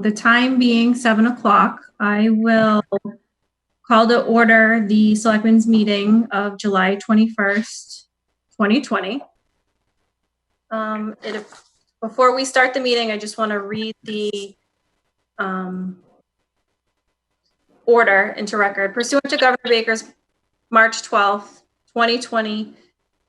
the time being 7 o'clock, I will call to order the Selectmen's meeting of July 21st, 2020. Before we start the meeting, I just want to read the order into record. Pursuant to Governor Baker's March 12th, 2020,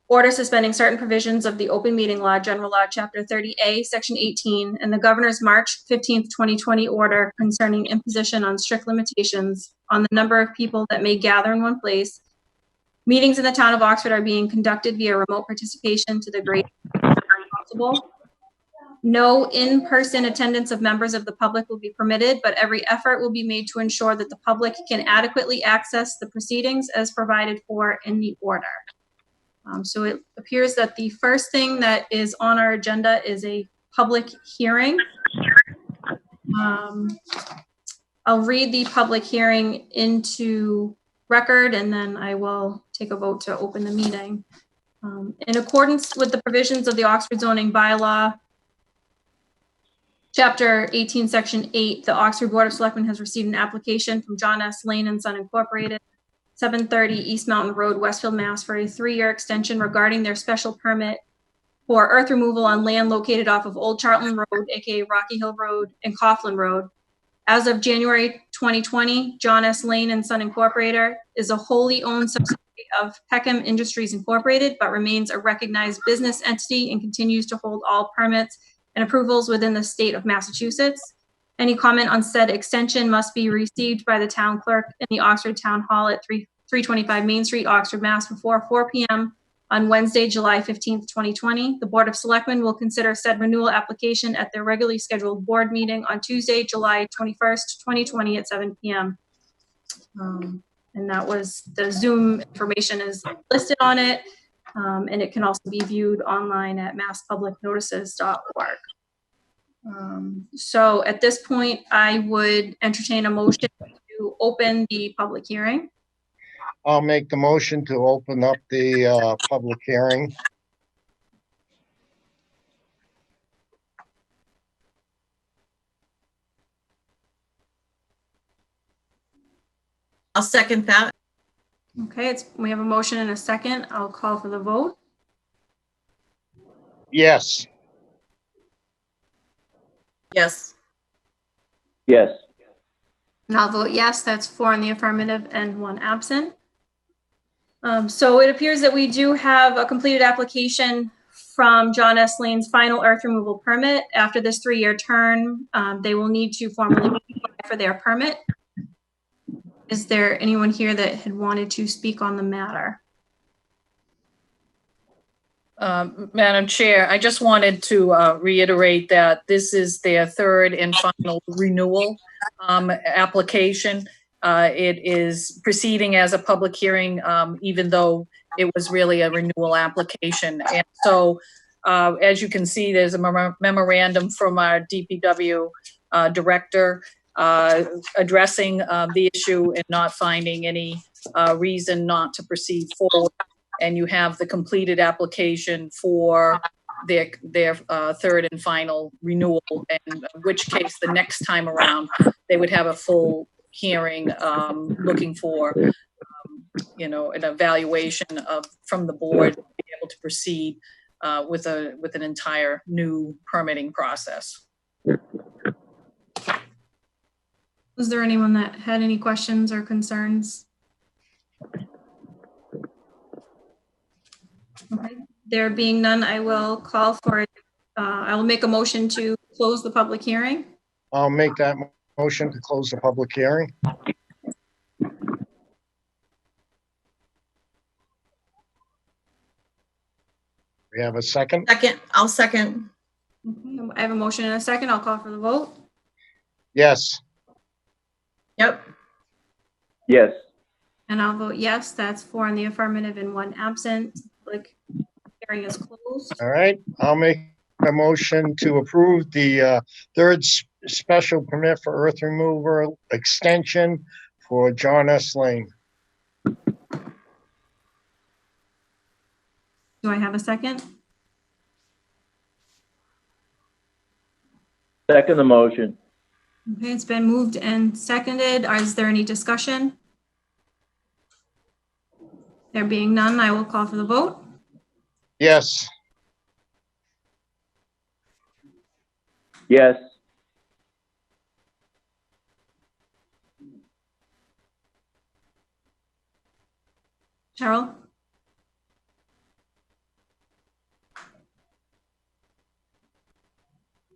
order suspending certain provisions of the Open Meeting Law, General Law, Chapter 30A, Section 18, and the Governor's March 15th, 2020 order concerning imposition on strict limitations on the number of people that may gather in one place. Meetings in the town of Oxford are being conducted via remote participation to the greatest extent possible. No in-person attendance of members of the public will be permitted, but every effort will be made to ensure that the public can adequately access the proceedings as provided for in the order. So it appears that the first thing that is on our agenda is a public hearing. I'll read the public hearing into record, and then I will take a vote to open the meeting. In accordance with the provisions of the Oxford zoning bylaw, Chapter 18, Section 8, the Oxford Board of Selectmen has received an application from John S. Lane and Son Incorporated, 730 East Mountain Road, Westfield, Mass. For a 3-year extension regarding their special permit for earth removal on land located off of Old Charlton Road, aka Rocky Hill Road, and Coughlin Road. As of January 2020, John S. Lane and Son Incorporated is a wholly owned subsidiary of Peckham Industries Incorporated, but remains a recognized business entity and continues to hold all permits and approvals within the state of Massachusetts. Any comment on said extension must be received by the town clerk in the Oxford Town Hall at 325 Main Street, Oxford, Mass. Before 4 p.m. on Wednesday, July 15th, 2020. The Board of Selectmen will consider said renewal application at their regularly scheduled board meeting on Tuesday, July 21st, 2020 at 7 p.m. And that was the Zoom information is listed on it. And it can also be viewed online at masspublicnotices.org. So at this point, I would entertain a motion to open the public hearing. I'll make the motion to open up the public hearing. I'll second that. Okay, we have a motion and a second. I'll call for the vote. Yes. Yes. Yes. And I'll vote yes. That's 4 in the affirmative and 1 absent. So it appears that we do have a completed application from John S. Lane's final earth removal permit. After this 3-year term, they will need to formally apply for their permit. Is there anyone here that had wanted to speak on the matter? Madam Chair, I just wanted to reiterate that this is their 3rd and final renewal application. It is proceeding as a public hearing, even though it was really a renewal application. And so, as you can see, there's a memorandum from our DPW director addressing the issue and not finding any reason not to proceed forward. And you have the completed application for their 3rd and final renewal, and in which case the next time around they would have a full hearing looking for an evaluation from the board to be able to proceed with an entire new permitting process. Was there anyone that had any questions or concerns? Okay. There being none, I will call for it. I will make a motion to close the public hearing. I'll make that motion to close the public hearing. We have a second? Second. I'll second. Okay. I have a motion and a second. I'll call for the vote. Yes. Yep. Yes. And I'll vote yes. That's 4 in the affirmative and 1 absent. Public hearing is closed. All right. I'll make a motion to approve the 3rd special permit for earth removal extension for John S. Lane. Do I have a second? Second the motion. Okay, it's been moved and seconded. Is there any discussion? There being none, I will call for the vote. Yes. Yes. Cheryl?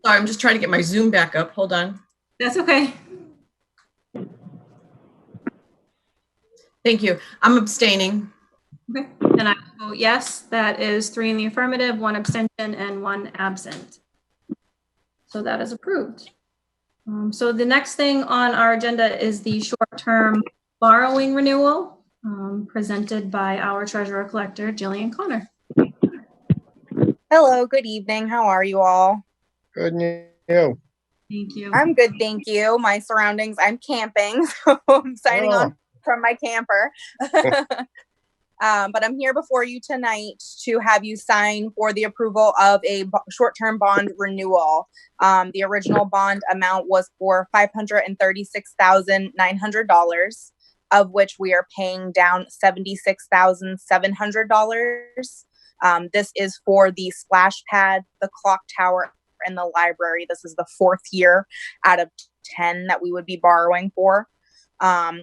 Sorry, I'm just trying to get my Zoom back up. Hold on. That's okay. Thank you. I'm abstaining. Okay, and I will vote yes. That is 3 in the affirmative, 1 abstention, and 1 absent. So that is approved. So the next thing on our agenda is the short-term borrowing renewal, presented by our treasurer collector, Jillian Connor. Hello, good evening. How are you all? Good news. Thank you. I'm good, thank you. My surroundings, I'm camping, so I'm signing on from my camper. But I'm here before you tonight to have you sign for the approval of a short-term bond renewal. The original bond amount was for $536,900, of which we are paying down $76,700. This is for the splash pad, the clock tower, and the library. This is the 4th year out of 10 that we would be borrowing for.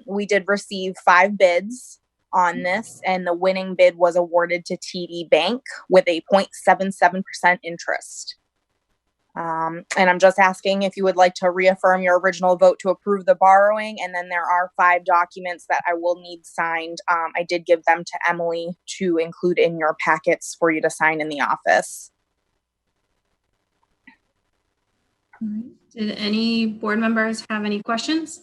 We did receive 5 bids on this, and the winning bid was awarded to TD Bank with a 0.77% interest. And I'm just asking if you would like to reaffirm your original vote to approve the borrowing, and then there are 5 documents that I will need signed. I did give them to Emily to include in your packets for you to sign in the office. All right. Did any board members have any questions?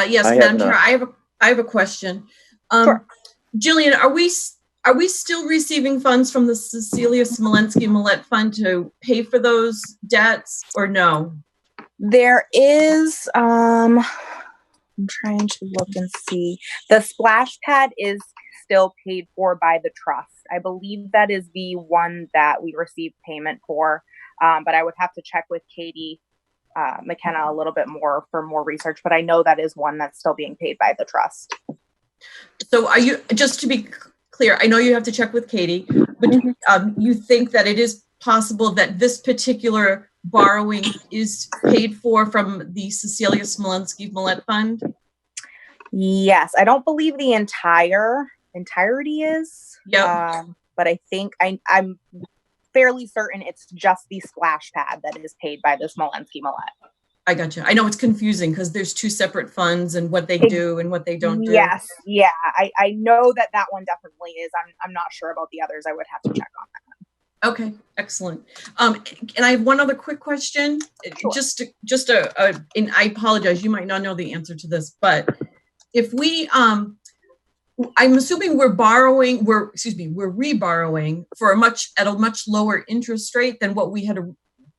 Yes, I have Madam Chair, none. I have a question. Sure. Jillian, are we still receiving funds from the Cecilia Smolensky Millette Fund to pay for those debts, or no? There is, I'm trying to look and see. The splash pad is still paid for by the trust. I believe that is the one that we received payment for, but I would have to check with Katie McKenna a little bit more for more research, but I know that is one that's still being paid by the trust. So are you, just to be clear, I know you have to check with Katie, but you think that it is possible that this particular borrowing is paid for from the Cecilia Smolensky Millette Fund? Yes, I don't believe the entirety is. Yep. But I think I'm fairly certain it's just the splash pad that is paid by the Smolensky Millette. I got you. I know it's confusing because there's 2 separate funds and what they do and what they don't do. Yes, yeah, I know that one definitely is. I'm not sure about the others. I would have to check on that. Okay, excellent. And I have one other quick question. Sure. And I apologize, you might not know the answer to this, but if we, I'm assuming we're reborrowing for at a much lower interest rate than what we're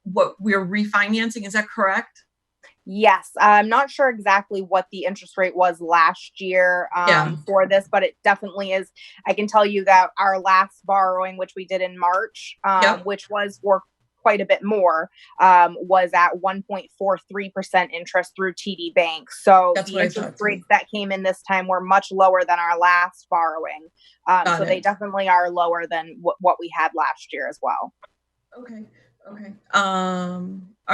refinancing. Is that correct? Yes, I'm not sure exactly what the interest rate was last year for this, but it definitely is. I can tell you that our last borrowing, which we did in March, which was for quite a bit more, was at 1.43% interest through TD Bank. So That's the what I interest thought, too. rates that came in this time were much lower than our last borrowing. So they definitely are lower than what we had last year as well. Okay. All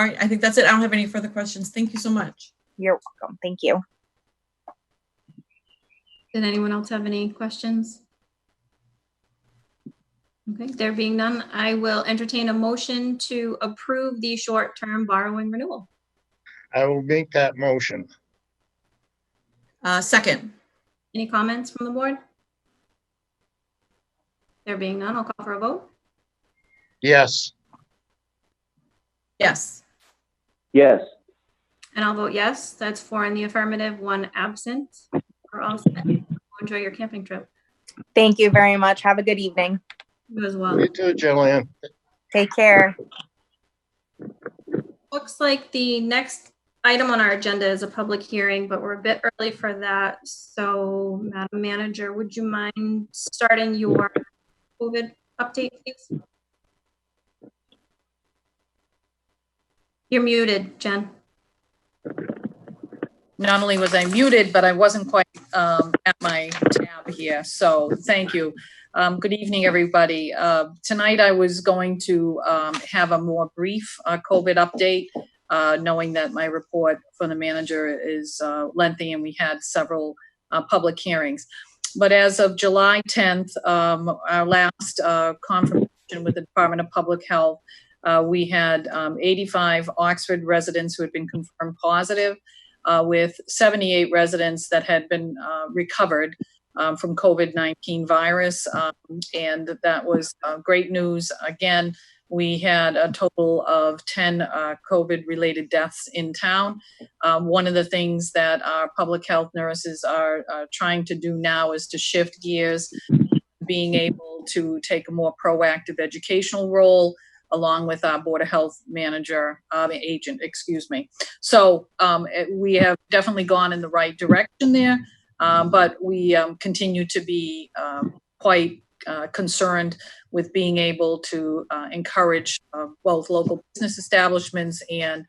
right. I think that's it. I don't have any further questions. Thank you so much. You're welcome. Thank you. Did anyone else have any questions? Okay, there being none, I will entertain a motion to approve the short-term borrowing renewal. I will make that motion. Second. Any comments from the board? There being none, I'll call for a vote. Yes. Yes. Yes. And I'll vote yes. That's 4 in the affirmative, 1 absent. We're all set. Enjoy your camping trip. Thank you very much. Have a good evening. You as well. You too, Jillian. Take care. Looks like the next item on our agenda is a public hearing, but we're a bit early for that. So, Madam Manager, would you mind starting your COVID update, please? You're muted, Jen. Not only was I muted, but I wasn't quite at my tab here. So thank you. Good evening, everybody. Tonight I was going to have a more brief COVID update, knowing that my report from the manager is lengthy and we had several public hearings. But as of July 10th, our last confirmation with the Department of Public Health, we had 85 Oxford residents who had been confirmed positive. With 78 residents that had been recovered from COVID-19 virus. And that was great news. Again, we had a total of 10 COVID-related deaths in town. One of the things that our public health nurses are trying to do now is to shift gears, being able to take a more proactive educational role, along with our Board of Health manager, agent, excuse me. So we have definitely gone in the right direction there, but we continue to be quite concerned with being able to encourage both local business establishments and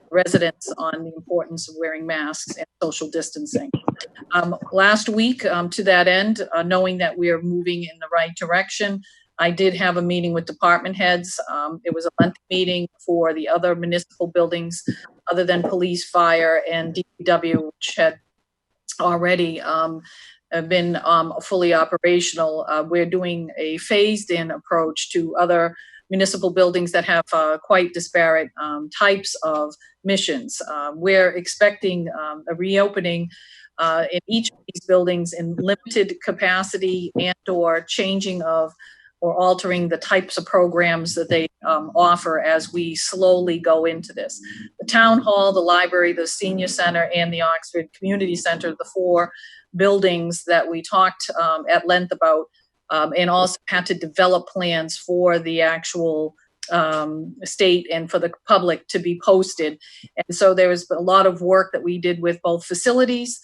residents on the importance of wearing masks and social distancing. Last week, to that end, knowing that we are moving in the right direction, I did have a meeting with department heads. It was a lengthy meeting for the other municipal buildings other than police, fire, and DPW, which had already been fully operational. We're doing a phased-in approach to other municipal buildings that have quite disparate types of missions. We're expecting a reopening in each of these buildings in limited capacity and or changing of or altering the types of programs that they offer as we slowly go into this. The town hall, the library, the senior center, and the Oxford Community Center, the 4 buildings that we talked at length about, and also had to develop plans for the actual state and for the public to be posted. And so there was a lot of work that we did with both facilities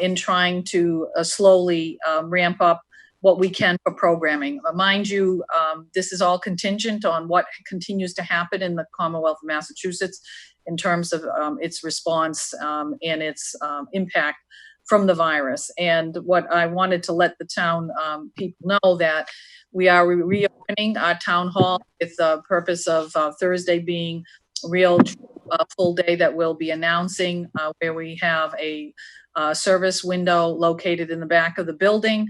in trying to slowly ramp up what we can for programming. Mind you, this is all contingent on what continues to happen in the Commonwealth of Massachusetts in terms of its response and its impact from the virus. And what I wanted to let the town people know that we are reopening our town hall with the purpose of Thursday being a real full day that we'll be announcing, where we have a service window located in the back of the building.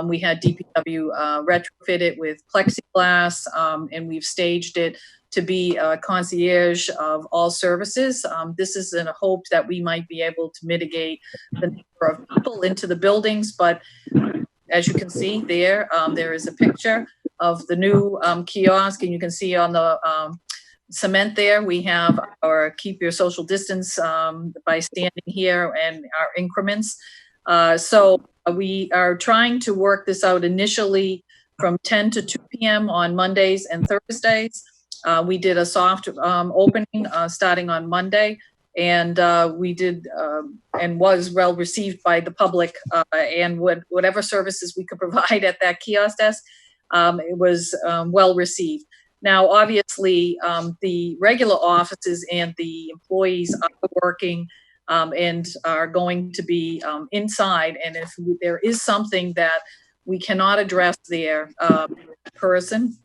We had DPW retrofit it with plexiglass, and we've staged it to be a concierge of all services. This is in a hope that we might be able to mitigate the number of people into the buildings. But as you can see there, there is a picture of the new kiosk, and you can see on the cement there, we have our keep your social distance by standing here and our increments. So we are trying to work this out initially from 10 to 2 p.m. on Mondays and Thursdays. We did a soft opening starting on Monday, and we did and was well received by the public, and whatever services we could provide at that kiosk desk, it was well received. Now, obviously, the regular offices and the employees are working and are going to be inside. And if there is something that we cannot address there, person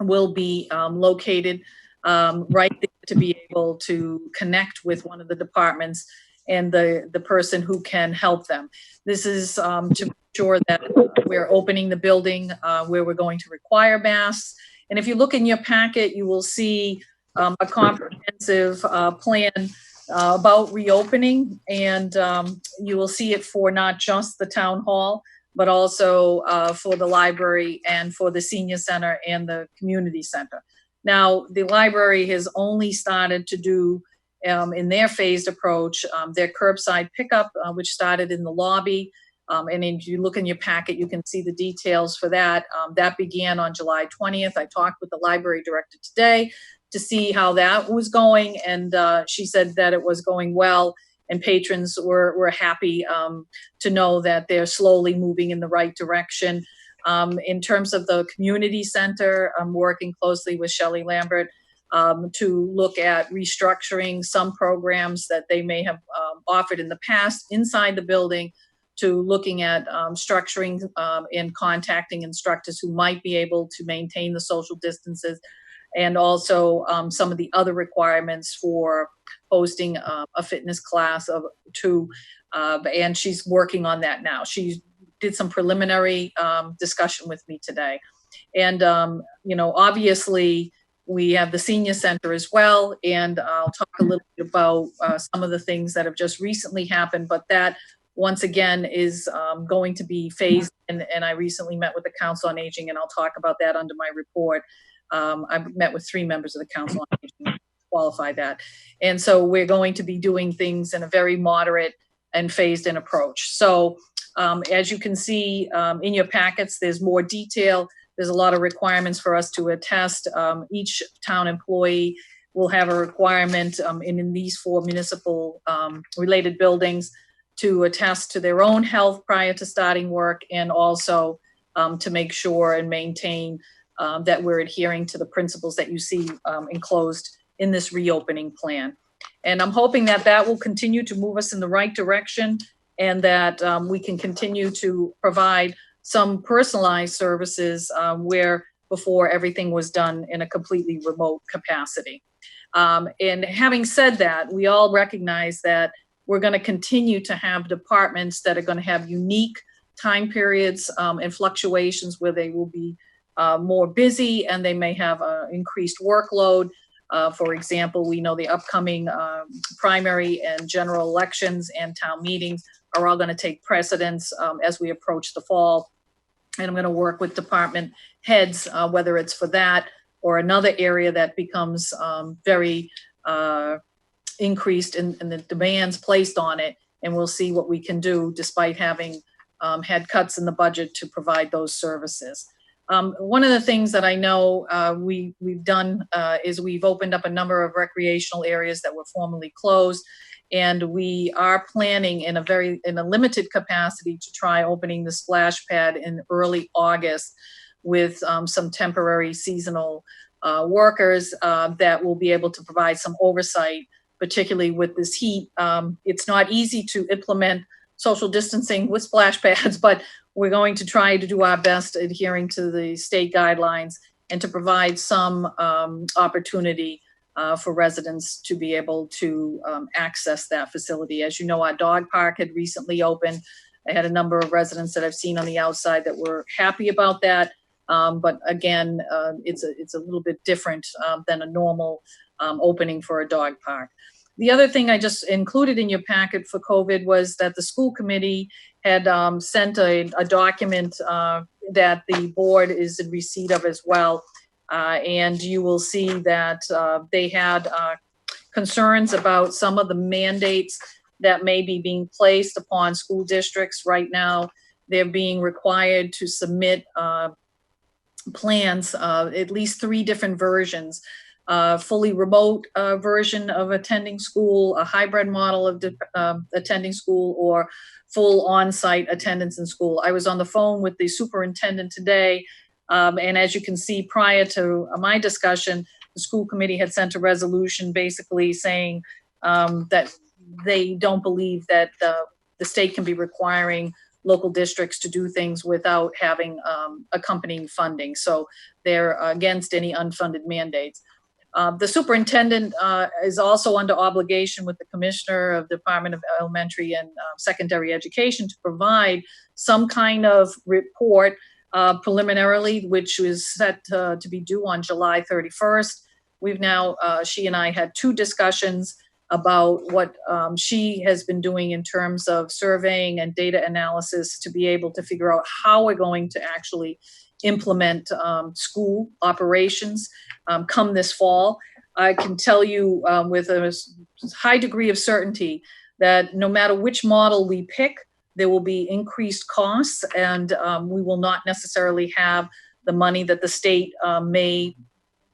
will be located right there to be able to connect with one of the departments and the person who can help them. This is to make sure that we're opening the building where we're going to require masks. And if you look in your packet, you will see a comprehensive plan about reopening, and you will see it for not just the town hall, but also for the library and for the senior center and the community center. Now, the library has only started to do, in their phased approach, their curbside pickup, which started in the lobby. And if you look in your packet, you can see the details for that. That began on July 20th. I talked with the library director today to see how that was going. And she said that it was going well, and patrons were happy to know that they're slowly moving in the right direction. In terms of the community center, I'm working closely with Shelley Lambert to look at restructuring some programs that they may have offered in the past inside the building, to looking at structuring and contacting instructors who might be able to maintain the social distances, and also some of the other requirements for hosting a fitness class of two. And she's working on that now. She did some preliminary discussion with me today. And, obviously, we have the senior center as well. And I'll talk a little bit about some of the things that have just recently happened, but that once again is going to be phased. And I recently met with the Council on Aging, and I'll talk about that under my report. I've met with 3 members of the Council on Aging to qualify that. And so we're going to be doing things in a very moderate and phased in approach. So as you can see in your packets, there's more detail. There's a lot of requirements for us to attest. Each town employee will have a requirement in these 4 municipal related buildings to attest to their own health prior to starting work, and also to make sure and maintain that we're adhering to the principles that you see enclosed in this reopening plan. And I'm hoping that that will continue to move us in the right direction, and that we can continue to provide some personalized services where before everything was done in a completely remote capacity. And having said that, we all recognize that we're going to continue to have departments that are going to have unique time periods and fluctuations where they will be more busy and they may have increased workload. For example, we know the upcoming primary and general elections and town meetings are all going to take precedence as we approach the fall. And I'm going to work with department heads, whether it's for that or another area that becomes very increased in the demands placed on it. And we'll see what we can do despite having had cuts in the budget to provide those services. One of the things that I know we've done is we've opened up a number of recreational areas that were formerly closed. And we are planning in a limited capacity to try opening the splash pad in early August with some temporary seasonal workers that will be able to provide some oversight, particularly with this heat. It's not easy to implement social distancing with splash pads, but we're going to try to do our best adhering to the state guidelines and to provide some opportunity for residents to be able to access that facility. As you know, our dog park had recently opened. I had a number of residents that I've seen on the outside that were happy about that. But again, it's a little bit different than a normal opening for a dog park. The other thing I just included in your packet for COVID was that the school committee had sent a document that the board is in receipt of as well. And you will see that they had concerns about some of the mandates that may be being placed upon school districts right now. They're being required to submit plans, at least 3 different versions. Fully remote version of attending school, a hybrid model of attending school, or full on-site attendance in school. I was on the phone with the superintendent today, and as you can see, prior to my discussion, the school committee had sent a resolution basically saying that they don't believe that the state can be requiring local districts to do things without having accompanying funding. So they're against any unfunded mandates. The superintendent is also under obligation with the commissioner of the Department of Elementary and Secondary Education to provide some kind of report preliminarily, which is set to be due on July 31st. We've now, she and I had 2 discussions about what she has been doing in terms of surveying and data analysis to be able to figure out how we're going to actually implement school operations come this fall. I can tell you with a high degree of certainty that no matter which model we pick, there will be increased costs, and we will not necessarily have the money that the state may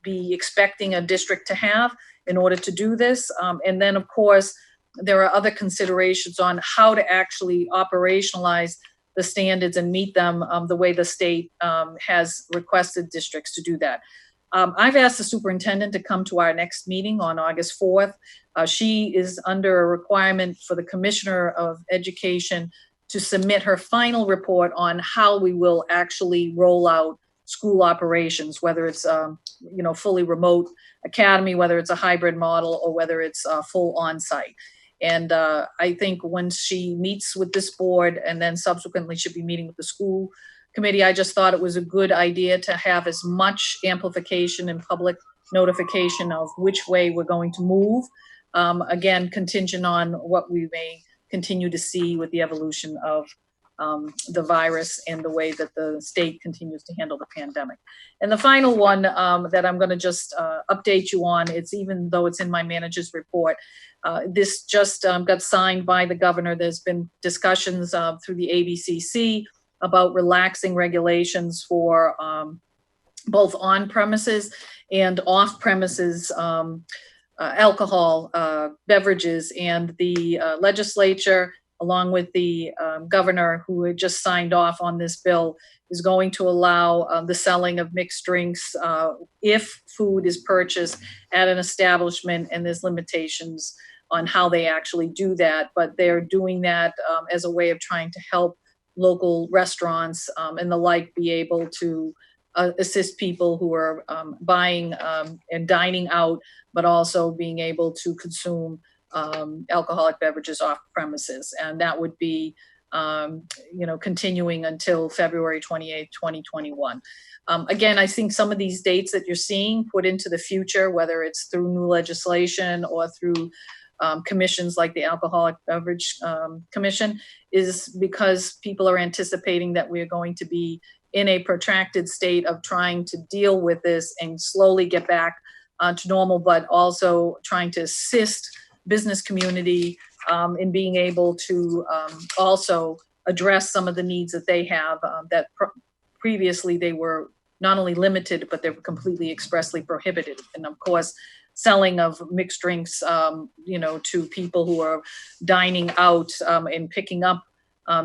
be expecting a district to have in order to do this. And then, of course, there are other considerations on how to actually operationalize the standards and meet them the way the state has requested districts to do that. I've asked the superintendent to come to our next meeting on August 4th. She is under a requirement for the Commissioner of Education to submit her final report on how we will actually roll out school operations, whether it's fully remote academy, whether it's a hybrid model, or whether it's full on-site. And I think once she meets with this board and then subsequently she'll be meeting with the school committee, I just thought it was a good idea to have as much amplification and public notification of which way we're going to move. Again, contingent on what we may continue to see with the evolution of the virus and the way that the state continues to handle the pandemic. And the final one that I'm going to just update you on, it's even though it's in my manager's report, this just got signed by the governor. There's been discussions through the ABCC about relaxing regulations for both on-premises and off-premises alcohol beverages. And the legislature, along with the governor who had just signed off on this bill, is going to allow the selling of mixed drinks if food is purchased at an establishment, and there's limitations on how they actually do that. But they're doing that as a way of trying to help local restaurants and the like be able to assist people who are buying and dining out, but also being able to consume alcoholic beverages off premises. And that would be, continuing until February 28th, 2021. Again, I think some of these dates that you're seeing put into the future, whether it's through new legislation or through commissions like the Alcoholic Beverage Commission, is because people are anticipating that we're going to be in a protracted state of trying to deal with this and slowly get back to normal, but also trying to assist business community in being able to also address some of the needs that they have that previously they were not only limited, but they were completely expressly prohibited. And of course, selling of mixed drinks, to people who are dining out and picking up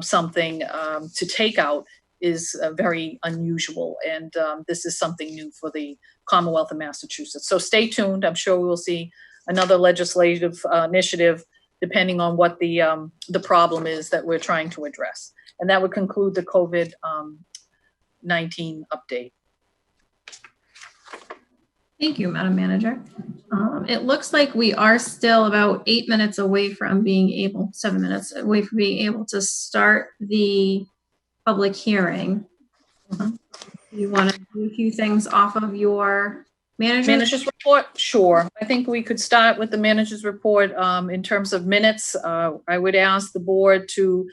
something to take out is very unusual. And this is something new for the Commonwealth of Massachusetts. So stay tuned. I'm sure we will see another legislative initiative depending on what the problem is that we're trying to address. And that would conclude the COVID-19 update. Thank you, Madam Manager. It looks like we are still about 7 minutes away from being able to start the public hearing. You want to do a few things off of your Manager's report? Sure. I think we could start with the manager's report in terms of minutes. I would ask the board to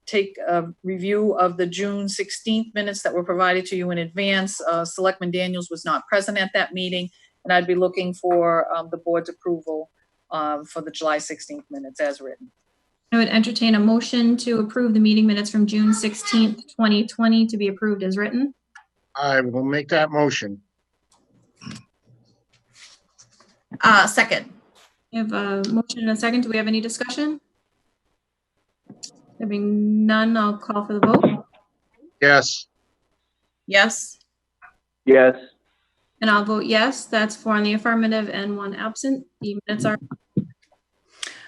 take a review of the June 16th minutes that were provided to you in advance. Selectman Daniels was not present at that meeting, and I'd be looking for the board's approval for the July 16th minutes as written. I would entertain a motion to approve the meeting minutes from June 16th, 2020 to be approved as written. I will make that motion. Second. We have a motion and a second. Do we have any discussion? Having none, I'll call for the vote. Yes. Yes. Yes. And I'll vote yes. That's 4 in the affirmative and 1 absent. The minutes are.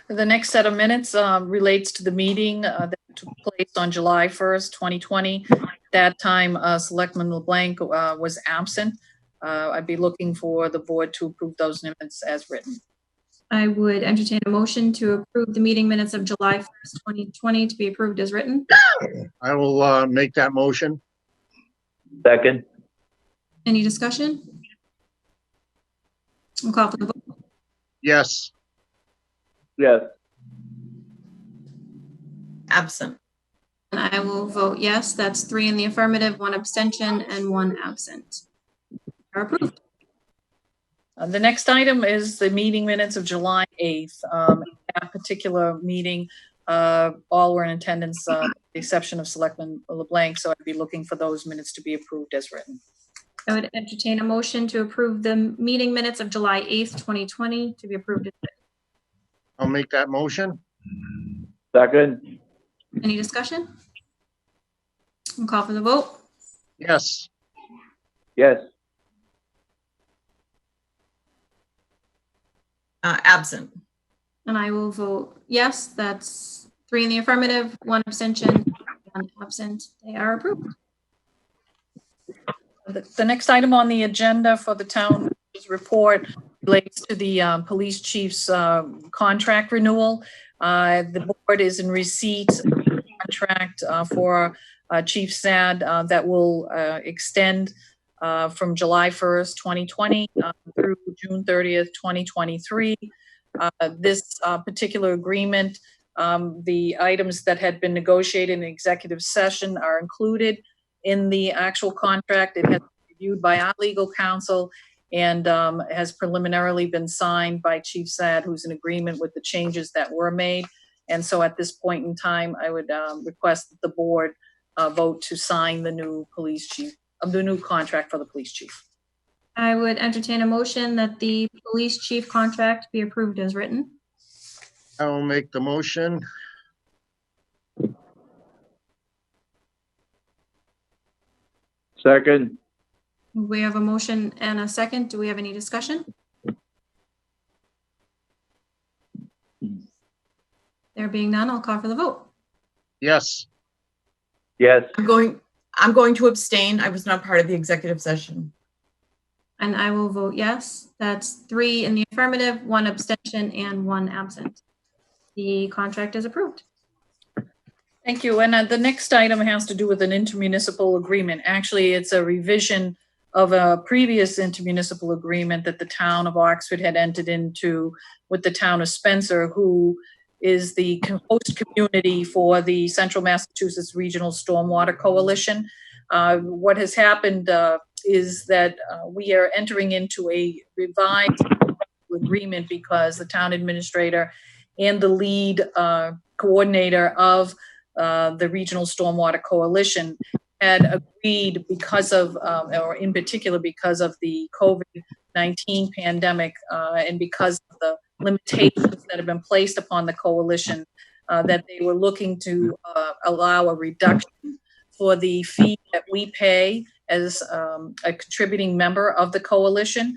The next set of minutes relates to the meeting that took place on July 1st, 2020. At that time, Selectman LeBlanc was absent. I'd be looking for the board to approve those minutes as written. I would entertain a motion to approve the meeting minutes of July 1st, 2020 to be approved as written. I will make that motion. Second. Any discussion? We'll call for the vote. Yes. Yes. Absent. And I will vote yes. That's 3 in the affirmative, 1 abstention, and 1 absent. Are approved. The next item is the meeting minutes of July 8th. That particular meeting, all were in attendance, with the exception of Selectman LeBlanc, so I'd be looking for those minutes to be approved as written. I would entertain a motion to approve the meeting minutes of July 8th, 2020 to be approved as written. I'll make that motion. Second. Any discussion? We'll call for the vote. Yes. Yes. Absent. And I will vote yes. That's 3 in the affirmative, 1 abstention, 1 absent. They are approved. The next item on the agenda for the town report relates to the police chief's contract renewal. The board is in receipt of a contract for Chief Sad that will extend from July 1st, 2020 through June 30th, 2023. This particular agreement, the items that had been negotiated in executive session are included in the actual contract. It has been reviewed by our legal counsel and has preliminarily been signed by Chief Sad, who's in agreement with the changes that were made. And so at this point in time, I would request that the board vote to sign the new police chief, the new contract for the police chief. I would entertain a motion that the police chief contract be approved as written. I will make the motion. Second. We have a motion and a second. Do we have any discussion? There being none, I'll call for the vote. Yes. Yes. I'm going to abstain. I was not part of the executive session. And I will vote yes. That's 3 in the affirmative, 1 abstention, and 1 absent. The contract is approved. Thank you. And the next item has to do with an intermunicipal agreement. Actually, it's a revision of a previous intermunicipal agreement that the town of Oxford had entered into with the town of Spencer, who is the host community for the Central Massachusetts Regional Stormwater Coalition. What has happened is that we are entering into a revised agreement because the town administrator and the lead coordinator of the Regional Stormwater Coalition had agreed because of, or in particular because of the COVID-19 pandemic and because of the limitations that have been placed upon the coalition, that they were looking to allow a reduction for the fee that we pay as a contributing member of the coalition.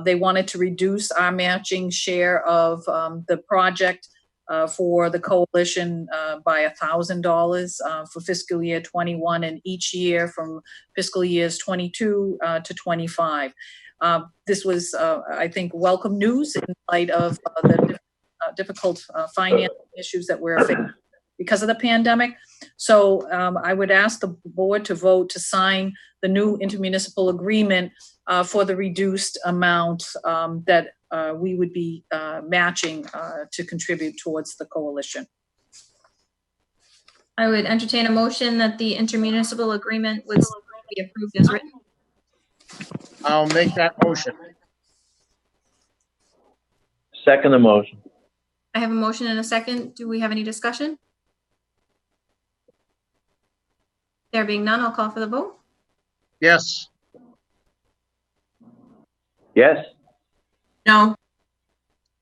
They wanted to reduce our matching share of the project for the coalition by $1,000 for fiscal year 21 and each year from fiscal years 22 to 25. This was, I think, welcome news in light of the difficult finance issues that we're facing because of the pandemic. So I would ask the board to vote to sign the new intermunicipal agreement for the reduced amount that we would be matching to contribute towards the coalition. I would entertain a motion that the intermunicipal agreement would be approved as written. I'll make that motion. Second the motion. I have a motion and a second. Do we have any discussion? There being none, I'll call for the vote. Yes. Yes. No.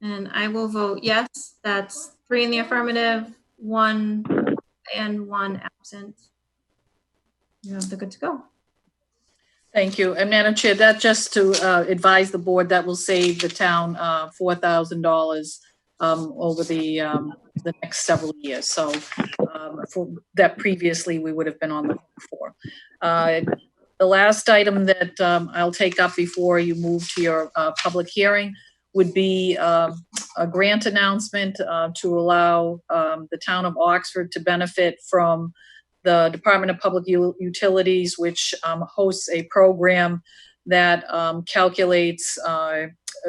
And I will vote yes. That's 3 in the affirmative, 1 and 1 absent. You have the good to go. Thank you. And Madam Chair, that just to advise the board, that will save the town $4,000 over the next several years. So for that previously we would have been on the hook for. The last item that I'll take up before you move to your public hearing would be a grant announcement to allow the town of Oxford to benefit from the Department of Public Utilities, which hosts a program that calculates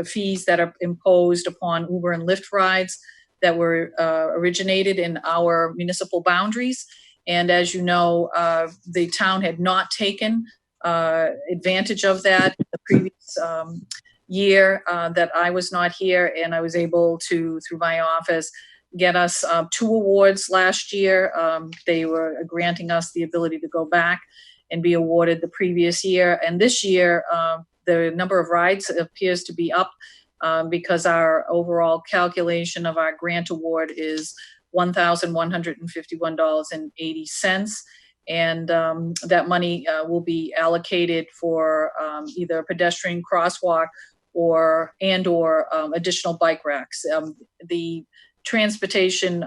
fees that are imposed upon Uber and Lyft rides that were originated in our municipal boundaries. And as you know, the town had not taken advantage of that the previous year that I was not here, and I was able to, through my office, get us 2 awards last year. They were granting us the ability to go back and be awarded the previous year. And this year, the number of rides appears to be up because our overall calculation of our grant award is $1,151.80. And that money will be allocated for either a pedestrian crosswalk or additional bike racks. The transportation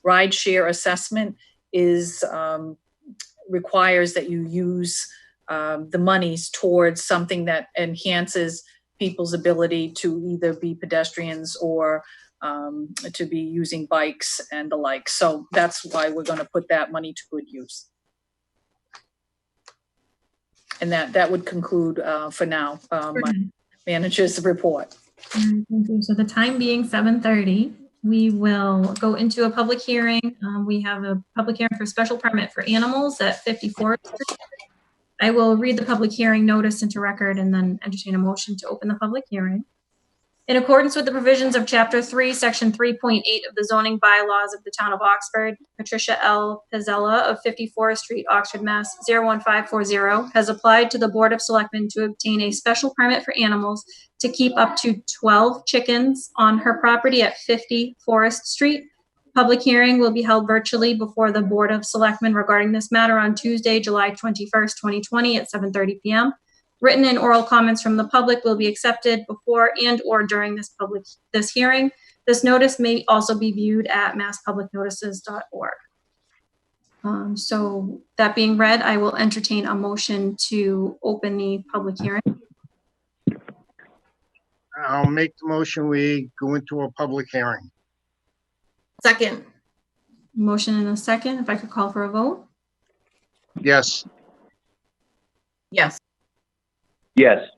ride share assessment requires that you use the monies towards something that enhances people's ability to either be pedestrians or to be using bikes and the like. So that's why we're going to put that money to good use. And that would conclude for now my manager's report. Thank you. So the time being 7:30, we will go into a public hearing. We have a public hearing for special permit for animals at 54th Street. I will read the public hearing notice into record and then entertain a motion to open the public hearing. In accordance with the provisions of Chapter 3, Section 3.8 of the zoning bylaws of the town of Oxford, Patricia L. Pizzella of 54th Street, Oxford, Mass. 01540 has applied to the Board of Selectmen to obtain a special permit for animals to keep up to 12 chickens on her property at 50 Forest Street. Public hearing will be held virtually before the Board of Selectmen regarding this matter on Tuesday, July 21st, 2020 at 7:30 p.m. Written and oral comments from the public will be accepted before and or during this hearing. This notice may also be viewed at masspublicnotices.org. So that being read, I will entertain a motion to open the public hearing. I'll make the motion. We go into a public hearing. Second. Motion and a second. If I could call for a vote. Yes. Yes. Yes.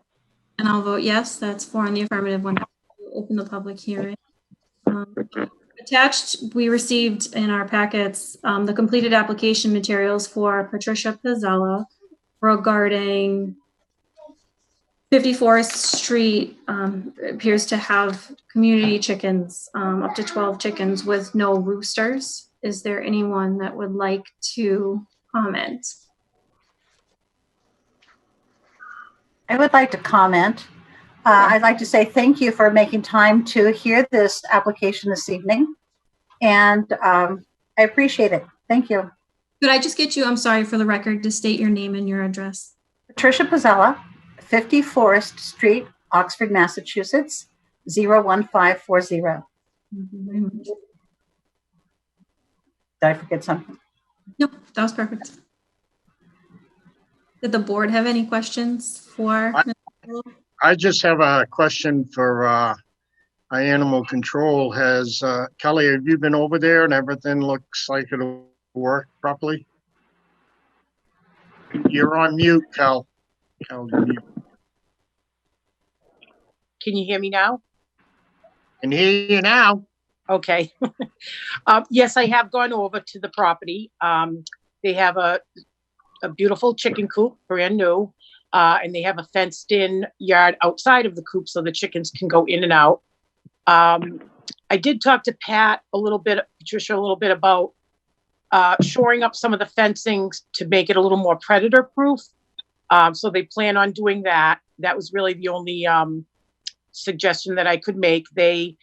And I'll vote yes. That's 4 in the affirmative. When open the public hearing. Attached, we received in our packets the completed application materials for Patricia Pizzella regarding 54th Street. Appears to have community chickens, up to 12 chickens with no roosters. Is there anyone that would like to comment? I would like to comment. I'd like to say thank you for making time to hear this application this evening. And I appreciate it. Thank you. Could I just get you, I'm sorry for the record, to state your name and your address? Patricia Pizzella, 50 Forest Street, Oxford, Massachusetts, 01540. Thank you very much. Did I forget something? Nope, that was perfect. Did the board have any questions for? I just have a question for animal control. Has Kelly, have you been over there and everything looks like it'll work properly? You're on mute, Cal. Cal, you're mute. Can you hear me now? Can hear you now. Okay. Yes, I have gone over to the property. They have a beautiful chicken coop, brand new, and they have a fenced-in yard outside of the coop so the chickens can go in and out. I did talk to Pat a little bit, Patricia, a little bit about shoring up some of the fencing to make it a little more predator-proof. So they plan on doing that. That was really the only suggestion that I could make. They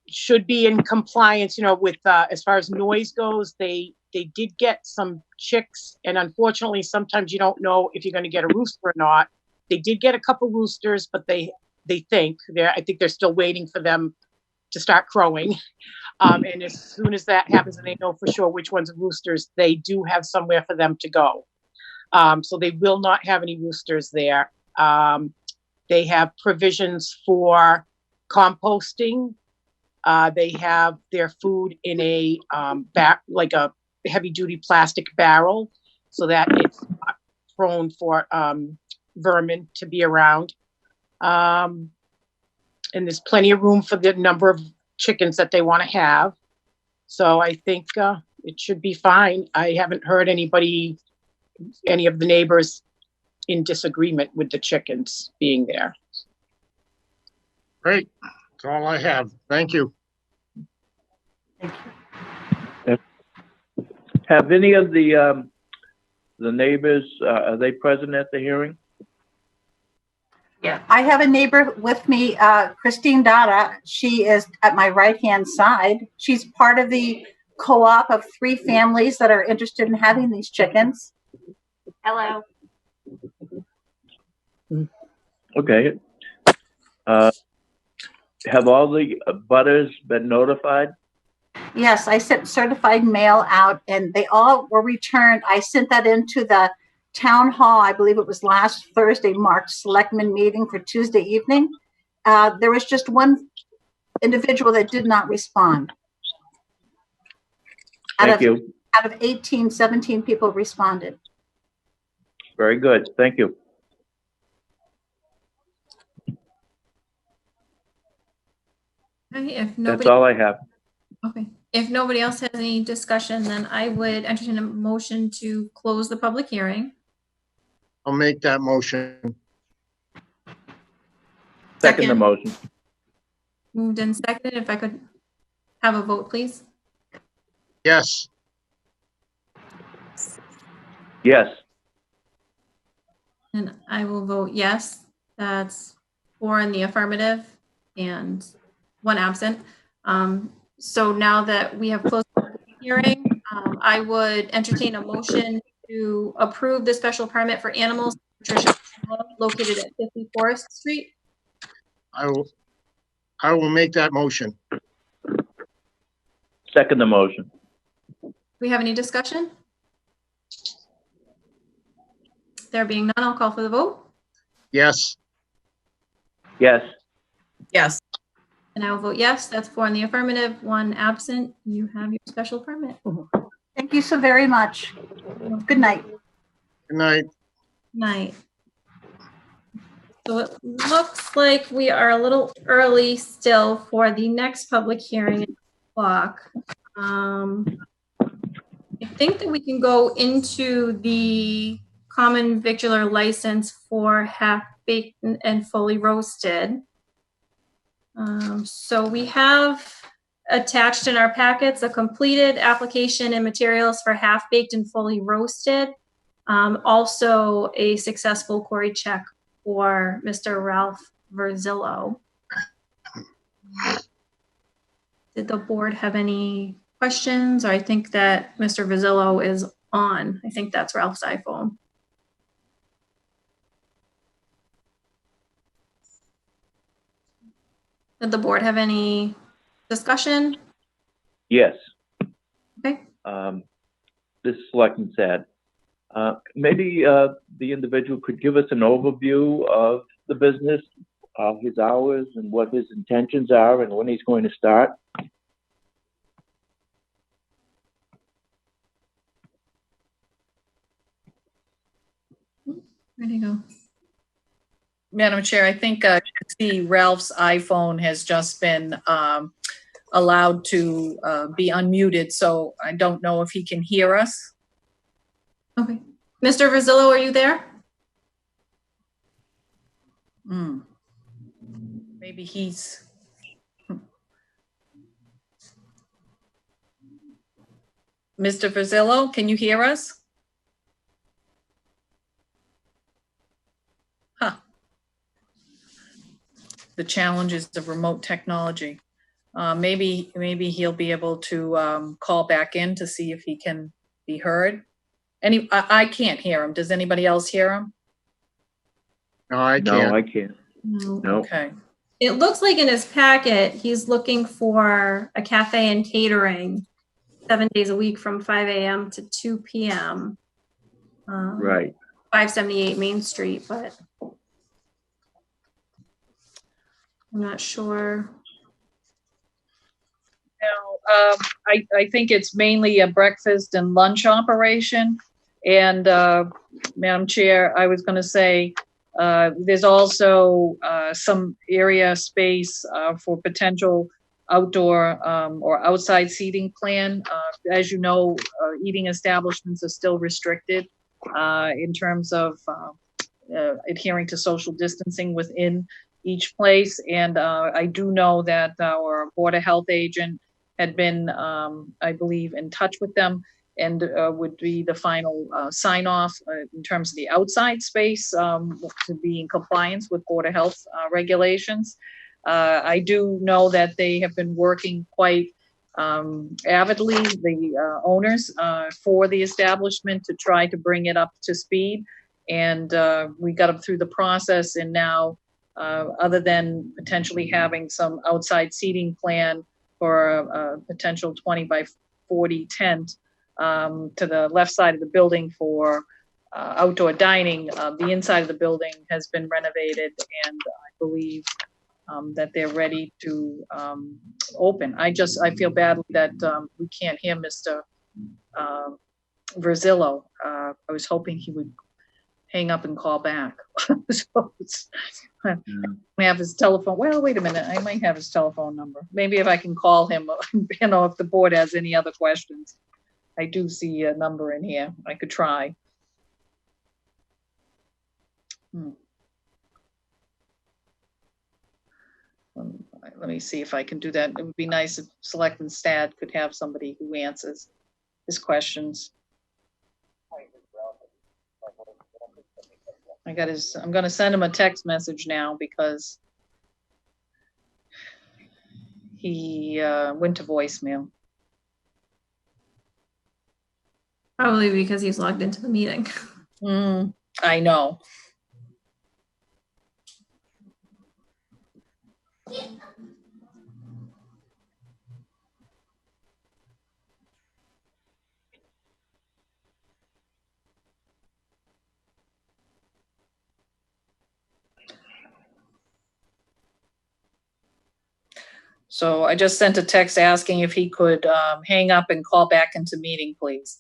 should be in compliance, with as far as noise goes. They did get some chicks, and unfortunately, sometimes you don't know if you're going to get a rooster or not. They did get a couple roosters, but I think they're still waiting for them to start crowing. And as soon as that happens, and they know for sure which ones are roosters, they do have somewhere for them to go. So they will not have any roosters there. They have provisions for composting. They have their food in a like a heavy-duty plastic barrel, so that it's not prone for vermin to be around. And there's plenty of room for the number of chickens that they want to have. So I think it should be fine. I haven't heard any of the neighbors in disagreement with the chickens being there. Great. That's all I have. Thank you. Thank you. Have any of the neighbors, are they present at the hearing? Yeah, I have a neighbor with me, Christine Dada. She is at my right-hand side. She's part of the co-op of 3 families that are interested in having these chickens. Hello. Okay. Have all the butters been notified? Yes, I sent certified mail out and they all were returned. I sent that into the town hall. I believe it was last Thursday, marked Selectmen meeting for Tuesday evening. There was just one individual that did not respond. Thank you. Out of 18, 17 people responded. Very good. Thank you. Okay, if That's nobody, all I have. okay, if nobody else has any discussion, then I would entertain a motion to close the public hearing. I'll make that motion. Second the motion. Moved and seconded. If I could have a vote, please. Yes, Yes. And I will vote yes. That's 4 in the affirmative and 1 absent. So now that we have closed the public hearing, I would entertain a motion to approve the special permit for animals nutrition located at 50 Forest Street. I will make that motion. Second the motion. Do we have any discussion? There being none, I'll call for the vote. Yes, Yes. Yes. And I will vote yes. That's 4 in the affirmative, 1 absent. You have your special permit. Thank you so very much. Good night. good night. Night. So it looks like we are a little early still for the next public hearing at 8 o'clock. I think that we can go into the common victular license for half-baked and fully roasted. So we have attached in our packets a completed application and materials for half-baked and fully roasted. Also a successful query check for Mr. Ralph Verzillo. Did the board have any questions? Or I think that Mr. Verzillo is on. I think that's Ralph's iPhone. Did the board have any discussion? Yes. Okay. This is Selectman Sad. Maybe the individual could give us an overview of the business, his hours, and what his intentions are, and when he's going to start. Where'd he go? Madam Chair, I think see Ralph's iPhone has just been allowed to be unmuted, so I don't know if he can hear us. Okay. Mr. Verzillo, are you there? Maybe he's. Mr. Verzillo, can you hear us? Huh. The challenges of remote technology. Maybe he'll be able to call back in to see if he can be heard. I can't hear him. Does anybody else hear him? No, I can't. No, I can't. No. Okay. It looks like in his packet, he's looking for a cafe and catering 7 days a week from 5 a.m. to 2 p.m. Right. 578 Main Street, but I'm not sure. No, I think it's mainly a breakfast and lunch operation. And Madam Chair, I was going to say there's also some area space for potential outdoor or outside seating plan. As you know, eating establishments are still restricted in terms of adhering to social distancing within each place. And I do know that our Board of Health agent had been, I believe, in touch with them and would be the final sign off in terms of the outside space to be in compliance with Board of Health regulations. I do know that they have been working quite avidly, the owners for the establishment to try to bring it up to speed. And we got them through the process, and now other than potentially having some outside seating plan for a potential 20 by 40 tent to the left side of the building for outdoor dining. The inside of the building has been renovated, and I believe that they're ready to open. I feel badly that we can't hear Mr. Verzillo. I was hoping he would hang up and call back. So I have his telephone. Well, wait a minute. I might have his telephone number. Maybe if I can call him, if the board has any other questions. I do see a number in here. I could try. Let me see if I can do that. It would be nice if Selectman Stad could have somebody who answers his questions. I'm going to send him a text message now because he went to voicemail. Probably because he's logged into the meeting. I know. So I just sent a text asking if he could hang up and call back into meeting, please.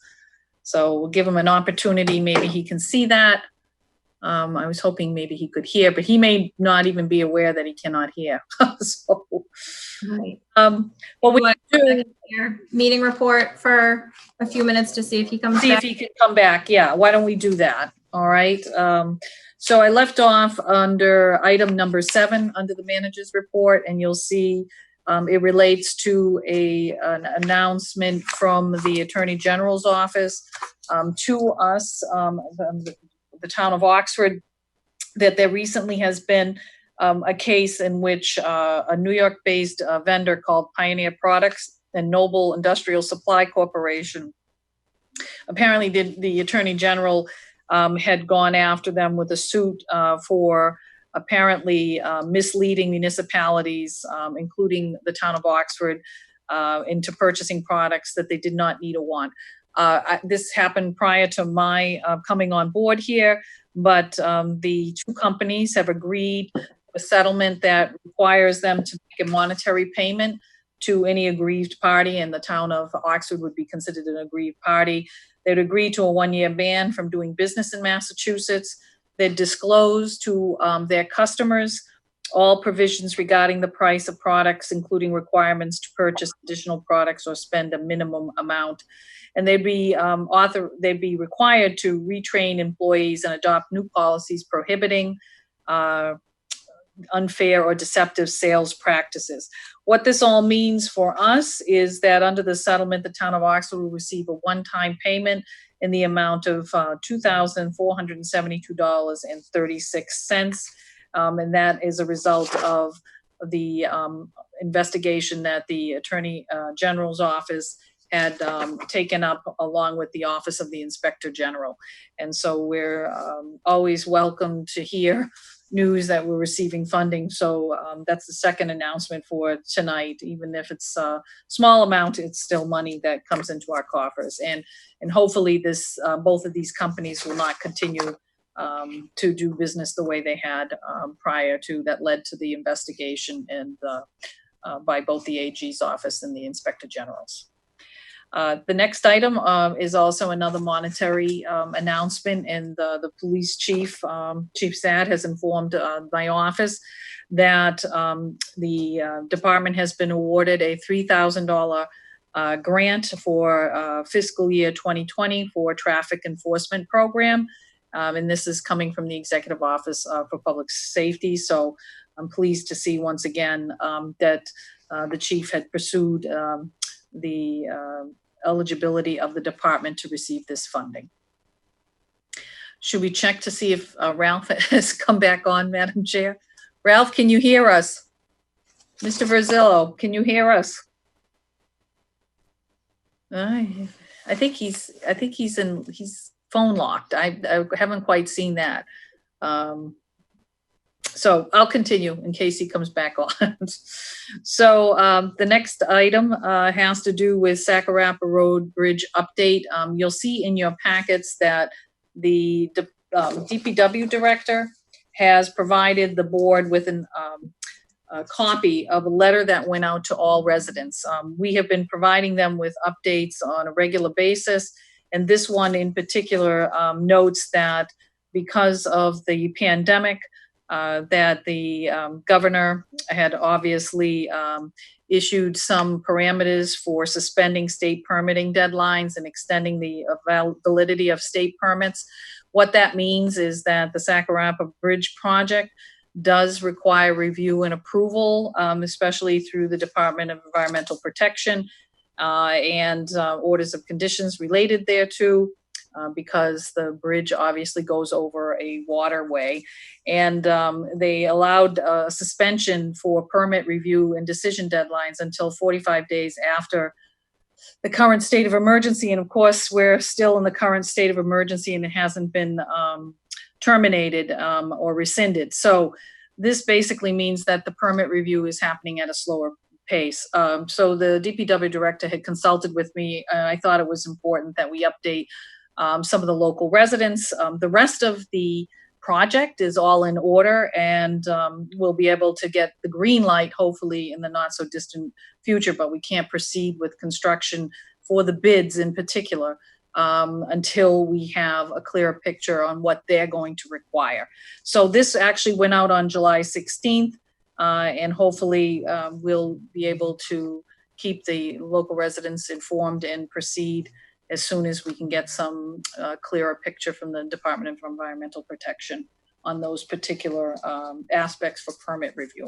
So we'll give him an opportunity. Maybe he can see that. I was hoping maybe he could hear, but he may not even be aware that he cannot hear. So, Right. well, we do Your meeting report for a few minutes to see if he comes see back. if he can come back. Yeah, why don't we do that? All right. So I left off under item number 7 under the manager's report, and you'll see it relates to an announcement from the Attorney General's office to us, the town of Oxford, that there recently has been a case in which a New York-based vendor called Pioneer Products and Noble Industrial Supply Corporation, apparently the Attorney General had gone after them with a suit for apparently misleading municipalities, including the town of Oxford, into purchasing products that they did not need or want. This happened prior to my coming on board here, but the two companies have agreed a settlement that requires them to make a monetary payment to any aggrieved party, and the town of Oxford would be considered an aggrieved party. They'd agree to a 1-year ban from doing business in Massachusetts. They'd disclose to their customers all provisions regarding the price of products, including requirements to purchase additional products or spend a minimum amount. And they'd be required to retrain employees and adopt new policies prohibiting unfair or deceptive sales practices. What this all means for us is that under the settlement, the town of Oxford will receive a one-time payment in the amount of $2,472.36. And that is a result of the investigation that the Attorney General's office had taken up along with the Office of the Inspector General. And so we're always welcome to hear news that we're receiving funding. So that's the second announcement for tonight. Even if it's a small amount, it's still money that comes into our coffers. And hopefully this both of these companies will not continue to do business the way they had prior to, that led to the investigation and by both the AG's office and the Inspector General's. The next item is also another monetary announcement, and the police chief, Chief Sad, has informed my office that the department has been awarded a $3,000 grant for fiscal year 2020 for traffic enforcement program. And this is coming from the Executive Office for Public Safety. So I'm pleased to see once again that the chief had pursued the eligibility of the department to receive this funding. Should we check to see if Ralph has come back on, Madam Chair? Ralph, can you hear us? Mr. Verzillo, can you hear us? I think he's phone locked. I haven't quite seen that. So I'll continue in case he comes back on. So the next item has to do with Sacarapa Road Bridge update. You'll see in your packets that the DPW director has provided the board with a copy of a letter that went out to all residents. We have been providing them with updates on a regular basis, and this one in particular notes that because of the pandemic, that the governor had obviously issued some parameters for suspending state permitting deadlines and extending the validity of state permits. What that means is that the Sacarapa Bridge project does require review and approval, especially through the Department of Environmental Protection and orders of conditions related thereto. Because the bridge obviously goes over a waterway. And they allowed a suspension for permit review and decision deadlines until 45 days after the current state of emergency. And of course, we're still in the current state of emergency and it hasn't been terminated or rescinded. So this basically means that the permit review is happening at a slower pace. So the DPW director had consulted with me. I thought it was important that we update some of the local residents. The rest of the project is all in order, and we'll be able to get the green light hopefully in the not so distant future, but we can't proceed with construction for the bids in particular until we have a clearer picture on what they're going to require. So this actually went out on July 16th, and hopefully we'll be able to keep the local residents informed and proceed as soon as we can get some clearer picture from the Department of Environmental Protection on those particular aspects for permit review.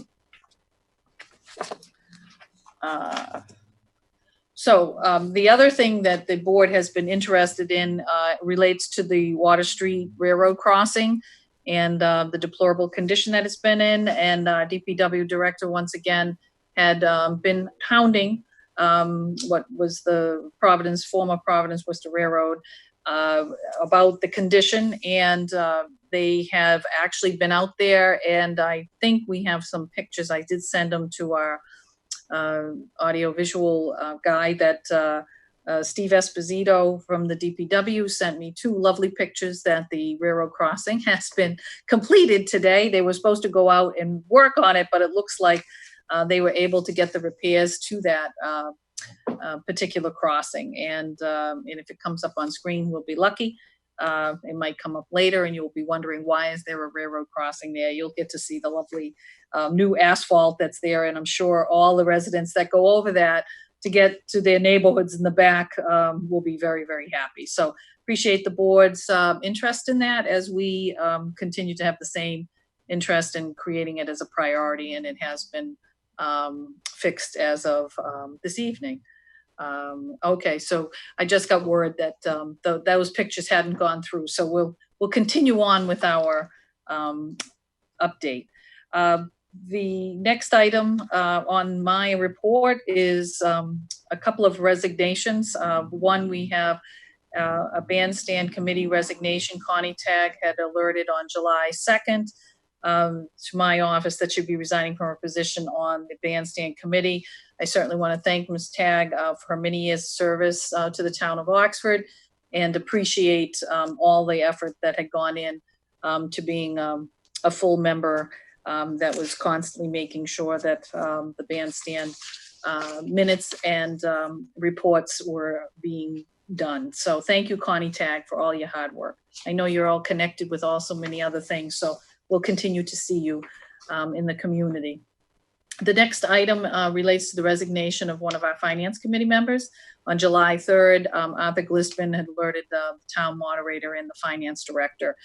So the other thing that the board has been interested in relates to the Water Street Railroad crossing and the deplorable condition that it's been in. And DPW director once again had been hounding what was the former Providence Worcester Railroad about the condition, and they have actually been out there, and I think we have some pictures. I did send them to our audiovisual guy that Steve Esposito from the DPW sent me 2 lovely pictures that the railroad crossing has been completed today. They were supposed to go out and work on it, but it looks like they were able to get the repairs to that particular crossing. And if it comes up on screen, we'll be lucky. It might come up later and you'll be wondering, why is there a railroad crossing there? You'll get to see the lovely new asphalt that's there. And I'm sure all the residents that go over that to get to their neighborhoods in the back will be very, very happy. So appreciate the board's interest in that as we continue to have the same interest in creating it as a priority, and it has been fixed as of this evening. Okay, so I just got word that those pictures hadn't gone through, so we'll continue on with our update. The next item on my report is a couple of resignations. One, we have a bandstand committee resignation. Connie Tagg had alerted on July 2nd to my office that she'd be resigning from her position on the bandstand committee. I certainly want to thank Ms. Tagg for her many years of service to the town of Oxford, and appreciate all the effort that had gone in to being a full member that was constantly making sure that the bandstand minutes and reports were being done. So thank you, Connie Tagg, for all your hard work. I know you're all connected with also many other things, so we'll continue to see you in the community. The next item relates to the resignation of one of our finance committee members. On July 3rd, Arthur Glistman had alerted the town moderator and the finance director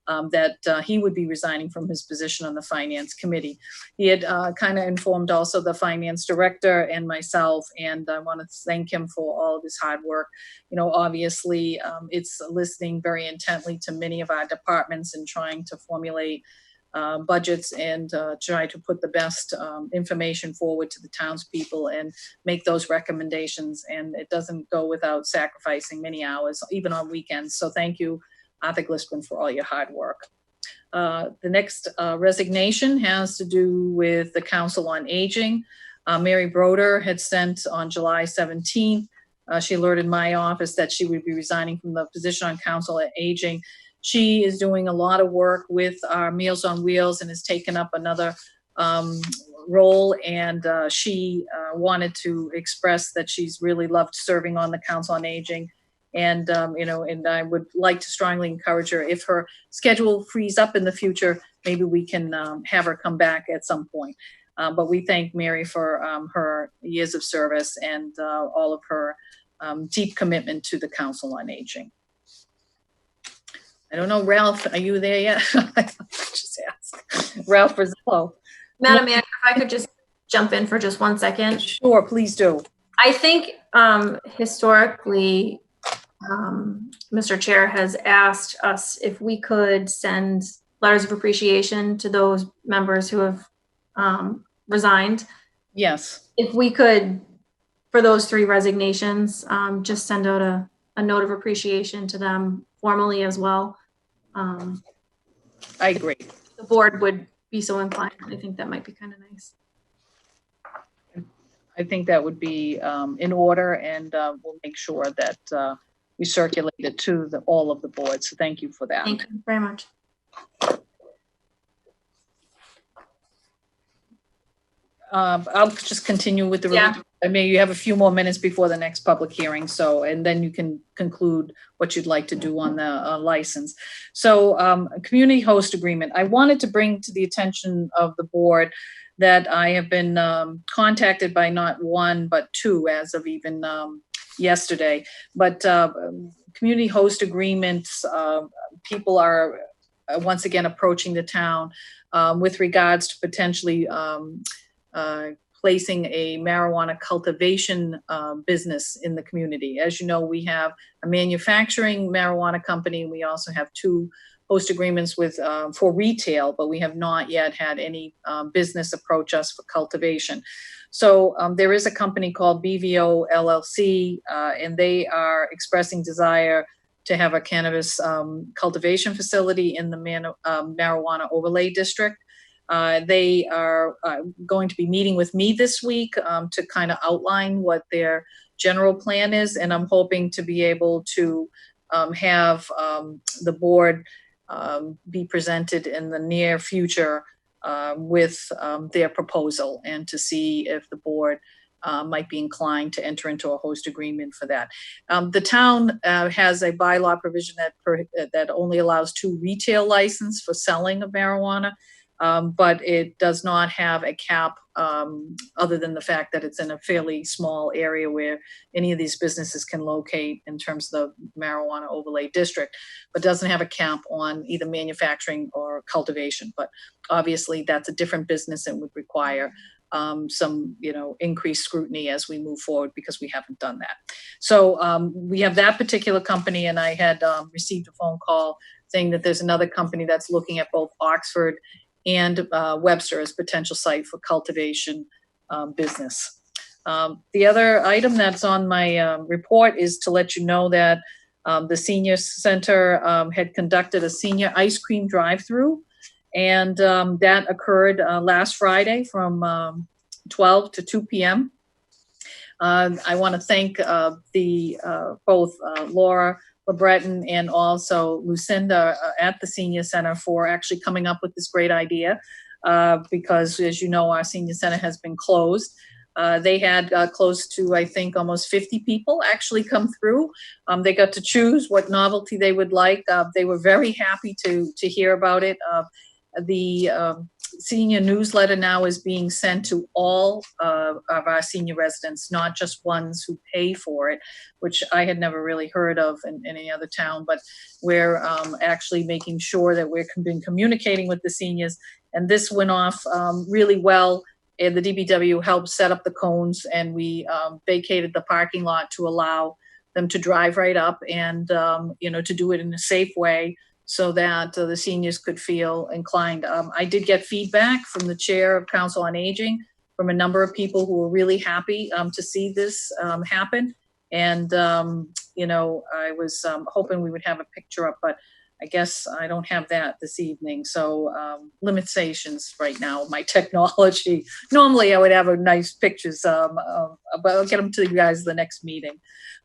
that he would be resigning from his position on the finance committee. He had kind of informed also the finance director and myself, and I want to thank him for all of his hard work. You know, obviously it's listening very intently to many of our departments and trying to formulate budgets and try to put the best information forward to the townspeople and make those recommendations. And it doesn't go without sacrificing many hours, even on weekends. So thank you, Arthur Glistman, for all your hard work. The next resignation has to do with the Council on Aging. Mary Broder had sent on July 17th. She alerted my office that she would be resigning from the position on Council on Aging. She is doing a lot of work with our Meals on Wheels and has taken up another role, and she wanted to express that she's really loved serving on the Council on Aging. And, and I would like to strongly encourage her, if her schedule frees up in the future, maybe we can have her come back at some point. But we thank Mary for her years of service and all of her deep commitment to the Council on Aging. I don't know, Ralph, are you there yet? Just ask. Ralph Rosillo. Madam Mayor, if I could just jump in for just 1 second. Sure, please do. I think historically, Mr. Chair has asked us if we could send letters of appreciation to those members who have resigned. Yes. If we could, for those 3 resignations, just send out a note of appreciation to them formally as well. I agree. The board would be so inclined. I think that might be kind of nice. I think that would be in order, and we'll make sure that we circulate it to all of the boards. So thank you for that. Thank you very much. I'll just continue with the Yeah. review. I mean, you have a few more minutes before the next public hearing, so, and then you can conclude what you'd like to do on the license. So a community host agreement. I wanted to bring to the attention of the board that I have been contacted by not 1, but 2 as of even yesterday. But community host agreements, people are once again approaching the town with regards to potentially placing a marijuana cultivation business in the community. As you know, we have a manufacturing marijuana company. We also have 2 host agreements with for retail, but we have not yet had any business approach us for cultivation. So there is a company called BVO LLC, and they are expressing desire to have a cannabis cultivation facility in the marijuana overlay district. They are going to be meeting with me this week to kind of outline what their general plan is, and I'm hoping to be able to have the board be presented in the near future with their proposal, and to see if the board might be inclined to enter into a host agreement for that. The town has a bylaw provision that only allows 2 retail licenses for selling of marijuana. But it does not have a cap other than the fact that it's in a fairly small area where any of these businesses can locate in terms of the marijuana overlay district, but doesn't have a cap on either manufacturing or cultivation. But obviously that's a different business and would require some, increased scrutiny as we move forward, because we haven't done that. So we have that particular company, and I had received a phone call saying that there's another company that's looking at both Oxford and Webster as potential site for cultivation business. The other item that's on my report is to let you know that the senior center had conducted a senior ice cream drive-through, and that occurred last Friday from 12 to 2 p.m. I want to thank both Laura LeBreton and also Lucinda at the Senior Center for actually coming up with this great idea, because, as you know, our Senior Center has been closed. They had close to, I think, almost 50 people actually come through. They got to choose what novelty they would like. They were very happy to hear about it. The senior newsletter now is being sent to all of our senior residents, not just ones who pay for it, which I had never really heard of in any other town, but we're actually making sure that we've been communicating with the seniors. And this went off really well. And the DPW helped set up the cones, and we vacated the parking lot to allow them to drive right up and, to do it in a safe way, so that the seniors could feel inclined. I did get feedback from the chair of Council on Aging, from a number of people who were really happy to see this happen. And, I was hoping we would have a picture up, but I guess I don't have that this evening. So limitations right now, my technology. Normally I would have a nice pictures, but I'll get them to you guys the next meeting.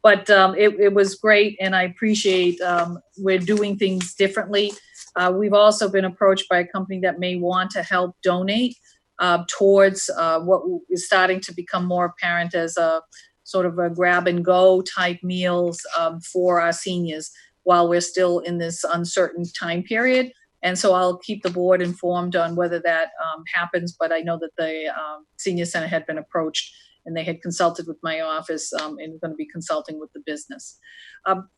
But it was great, and I appreciate we're doing things differently. We've also been approached by a company that may want to help donate towards what is starting to become more apparent as a sort of a grab and go type meals for our seniors while we're still in this uncertain time period. And so I'll keep the board informed on whether that happens, but I know that the senior center had been approached and they had consulted with my office and going to be consulting with the business.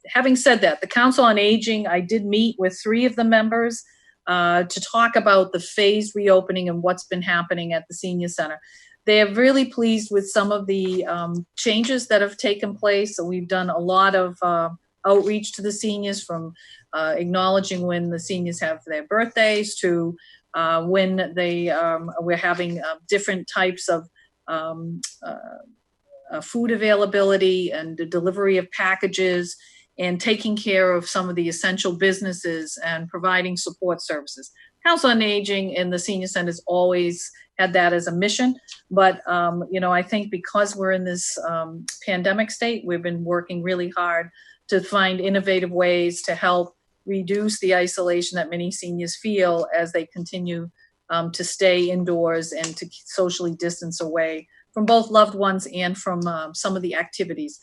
Having said that, the Council on Aging, I did meet with 3 of the members to talk about the phased reopening and what's been happening at the senior center. They are really pleased with some of the changes that have taken place. So we've done a lot of outreach to the seniors, from acknowledging when the seniors have their birthdays to when we're having different types of food availability and the delivery of packages, and taking care of some of the essential businesses and providing support services. Council on Aging and the senior centers always had that as a mission. But, I think because we're in this pandemic state, we've been working really hard to find innovative ways to help reduce the isolation that many seniors feel as they continue to stay indoors and to socially distance away from both loved ones and from some of the activities.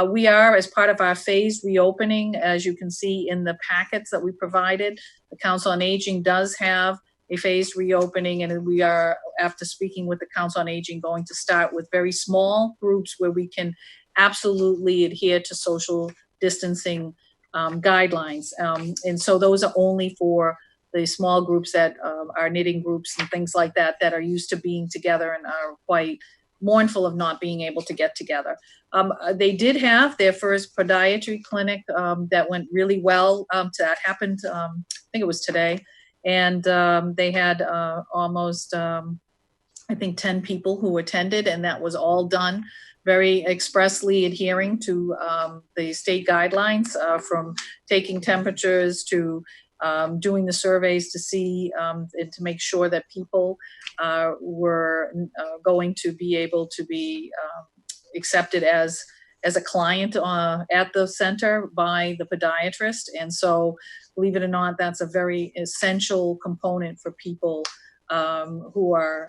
We are, as part of our phased reopening, as you can see in the packets that we provided, the Council on Aging does have a phased reopening, and we are, after speaking with the Council on Aging, going to start with very small groups where we can absolutely adhere to social distancing guidelines. And so those are only for the small groups that are knitting groups and things like that, that are used to being together and are quite mournful of not being able to get together. They did have their first podiatry clinic that went really well. That happened, I think it was today. And they had almost, I think, 10 people who attended, and that was all done very expressly adhering to the state guidelines, from taking temperatures to doing the surveys to see and to make sure that people were going to be able to be accepted as a client at the center by the podiatrist. And so, believe it or not, that's a very essential component for people who are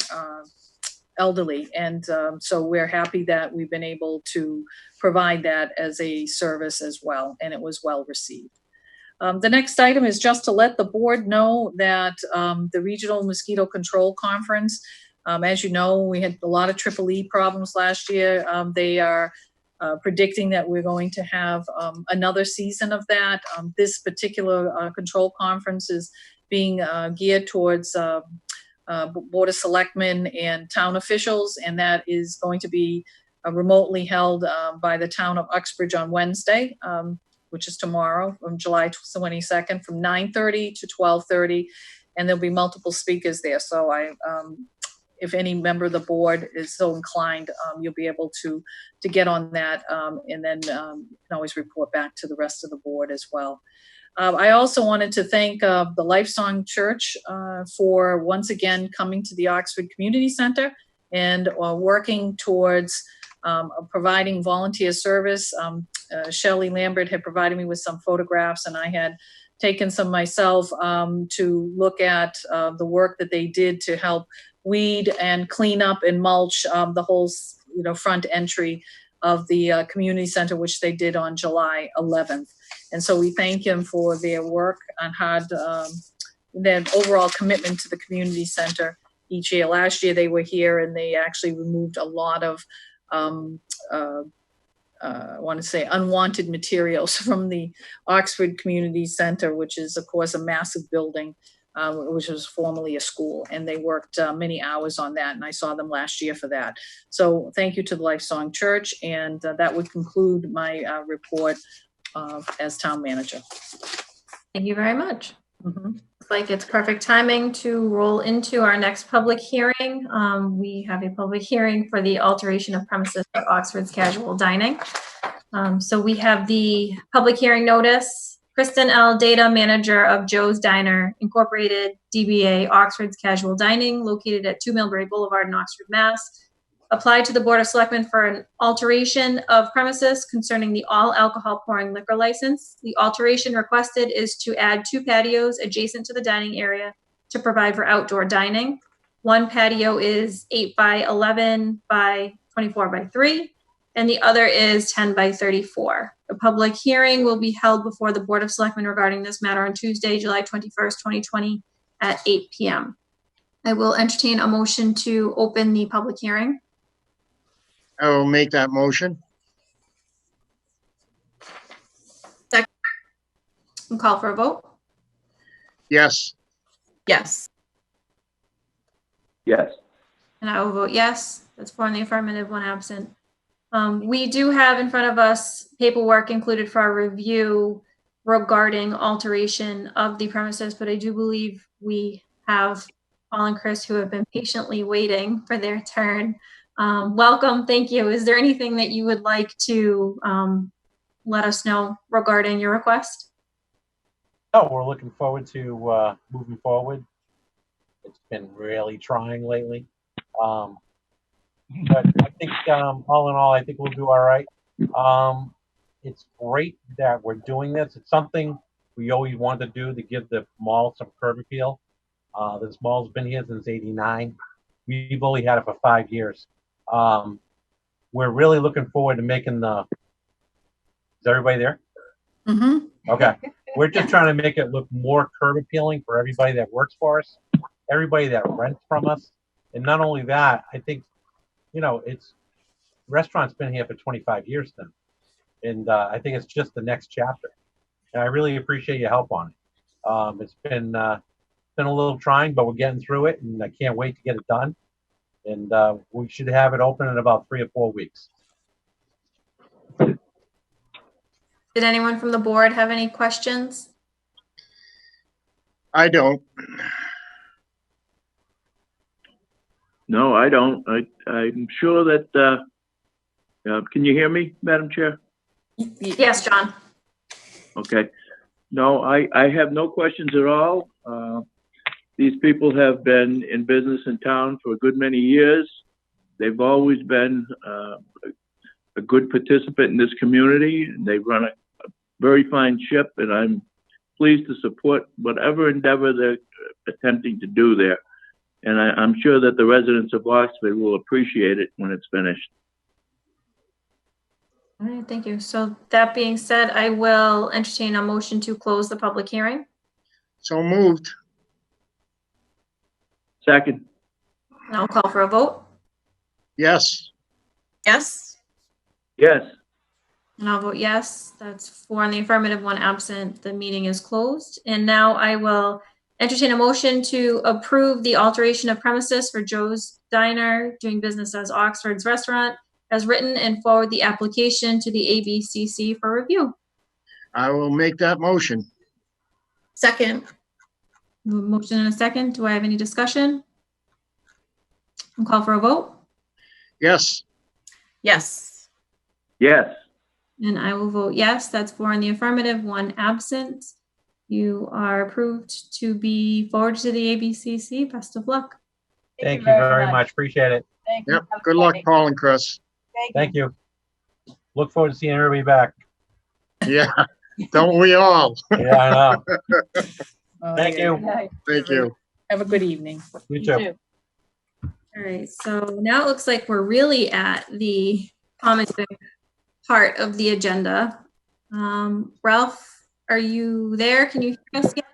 elderly. And so we're happy that we've been able to provide that as a service as well, and it was well received. The next item is just to let the board know that the Regional Mosquito Control Conference, as you know, we had a lot of EEE problems last year. They are predicting that we're going to have another season of that. This particular control conference is being geared towards Board of Selectmen and town officials, and that is going to be remotely held by the town of Uxbridge on Wednesday, which is tomorrow, from July 22nd, from 9:30 to 12:30, and there'll be multiple speakers there. So if any member of the board is so inclined, you'll be able to get on that, and then you can always report back to the rest of the board as well. I also wanted to thank the Lifesong Church for once again coming to the Oxford Community Center and working towards providing volunteer service. Shelley Lambert had provided me with some photographs, and I had taken some myself to look at the work that they did to help weed and clean up and mulch the whole front entry of the community center, which they did on July 11th. And so we thank them for their work and their overall commitment to the community center each year. Last year they were here and they actually removed a lot of, I want to say, unwanted materials from the Oxford Community Center, which is, of course, a massive building, which was formerly a school. And they worked many hours on that, and I saw them last year for that. So thank you to the Lifesong Church, and that would conclude my report as town manager. Thank you very much. Mm-hmm. Looks like it's perfect timing to roll into our next public hearing. We have a public hearing for the alteration of premises for Oxford's Casual Dining. So we have the public hearing notice Kristen L. Data Manager of Joe's Diner Incorporated, DBA Oxford's Casual Dining, located at 2 Millbury Boulevard in Oxford, Mass. Applied to the Board of Selectmen for an alteration of premises concerning the all alcohol pouring liquor license. The alteration requested is to add 2 patios adjacent to the dining area to provide for outdoor dining. One patio is 8 by 11 by 24 by 3, and the other is 10 by 34. A public hearing will be held before the Board of Selectmen regarding this matter on Tuesday, July 21st, 2020 at 8 p.m. I will entertain a motion to open the public hearing. I will make that motion. And call for a vote. Yes. Yes. Yes. And I will vote yes. That's 4 in the affirmative, 1 absent. We do have in front of us paperwork included for our review regarding alteration of the premises, but I do believe we have Paul and Chris who have been patiently waiting for their turn. Welcome, thank you. Is there anything that you would like to let us know regarding your request? Oh, we're looking forward to moving forward. It's been really trying lately. But I think all in all, I think we'll do all right. It's great that we're doing this. It's something we always wanted to do to give the mall some curb appeal. This mall's been here since '89. We've only had it for 5 years. We're really looking forward to making the. Is everybody there? Mm-hmm. Okay. We're just trying to make it look more curb appealing for everybody that works for us, everybody that rents from us. And not only that, I think, you know, restaurant's been here for 25 years now. And I think it's just the next chapter. And I really appreciate your help on it. It's been a little trying, but we're getting through it, and I can't wait to get it done. And we should have it open in about 3 or 4 weeks. Did anyone from the board have any questions? I don't. No, I don't. I'm sure that, can you hear me, Madam Chair? Yes, John. Okay. No, I have no questions at all. These people have been in business in town for a good many years. They've always been a good participant in this community, and they run a very fine ship, and I'm pleased to support whatever endeavor they're attempting to do there. And I'm sure that the residents of Oxford will appreciate it when it's finished. All right, thank you. So that being said, I will entertain a motion to close the public hearing. So moved. Second. And I'll call for a vote. Yes. Yes. Yes. And I'll vote yes. That's 4 in the affirmative, 1 absent. The meeting is closed. And now I will entertain a motion to approve the alteration of premises for Joe's Diner, doing business as Oxford's Restaurant, as written, and forward the application to the ABCC for review. I will make that motion. Second. A motion and a second. Do I have any discussion? I'll call for a vote. Yes. Yes. Yes. And I will vote yes. That's 4 in the affirmative, 1 absent. You are approved to be forwarded to the ABCC. Best of luck. Thank you very much. Appreciate it. Thank you. Yep. Have a Good luck, day. Paul and Chris. Thank you. Look forward to seeing everybody back. Yeah. Don't we all? Yeah, I know. Thank Yeah. you. Good night. Thank you. Have a good evening. You You too. too. All right, so now it looks like we're really at the comic book part of the agenda. Ralph, are you there? Can you hear us yet?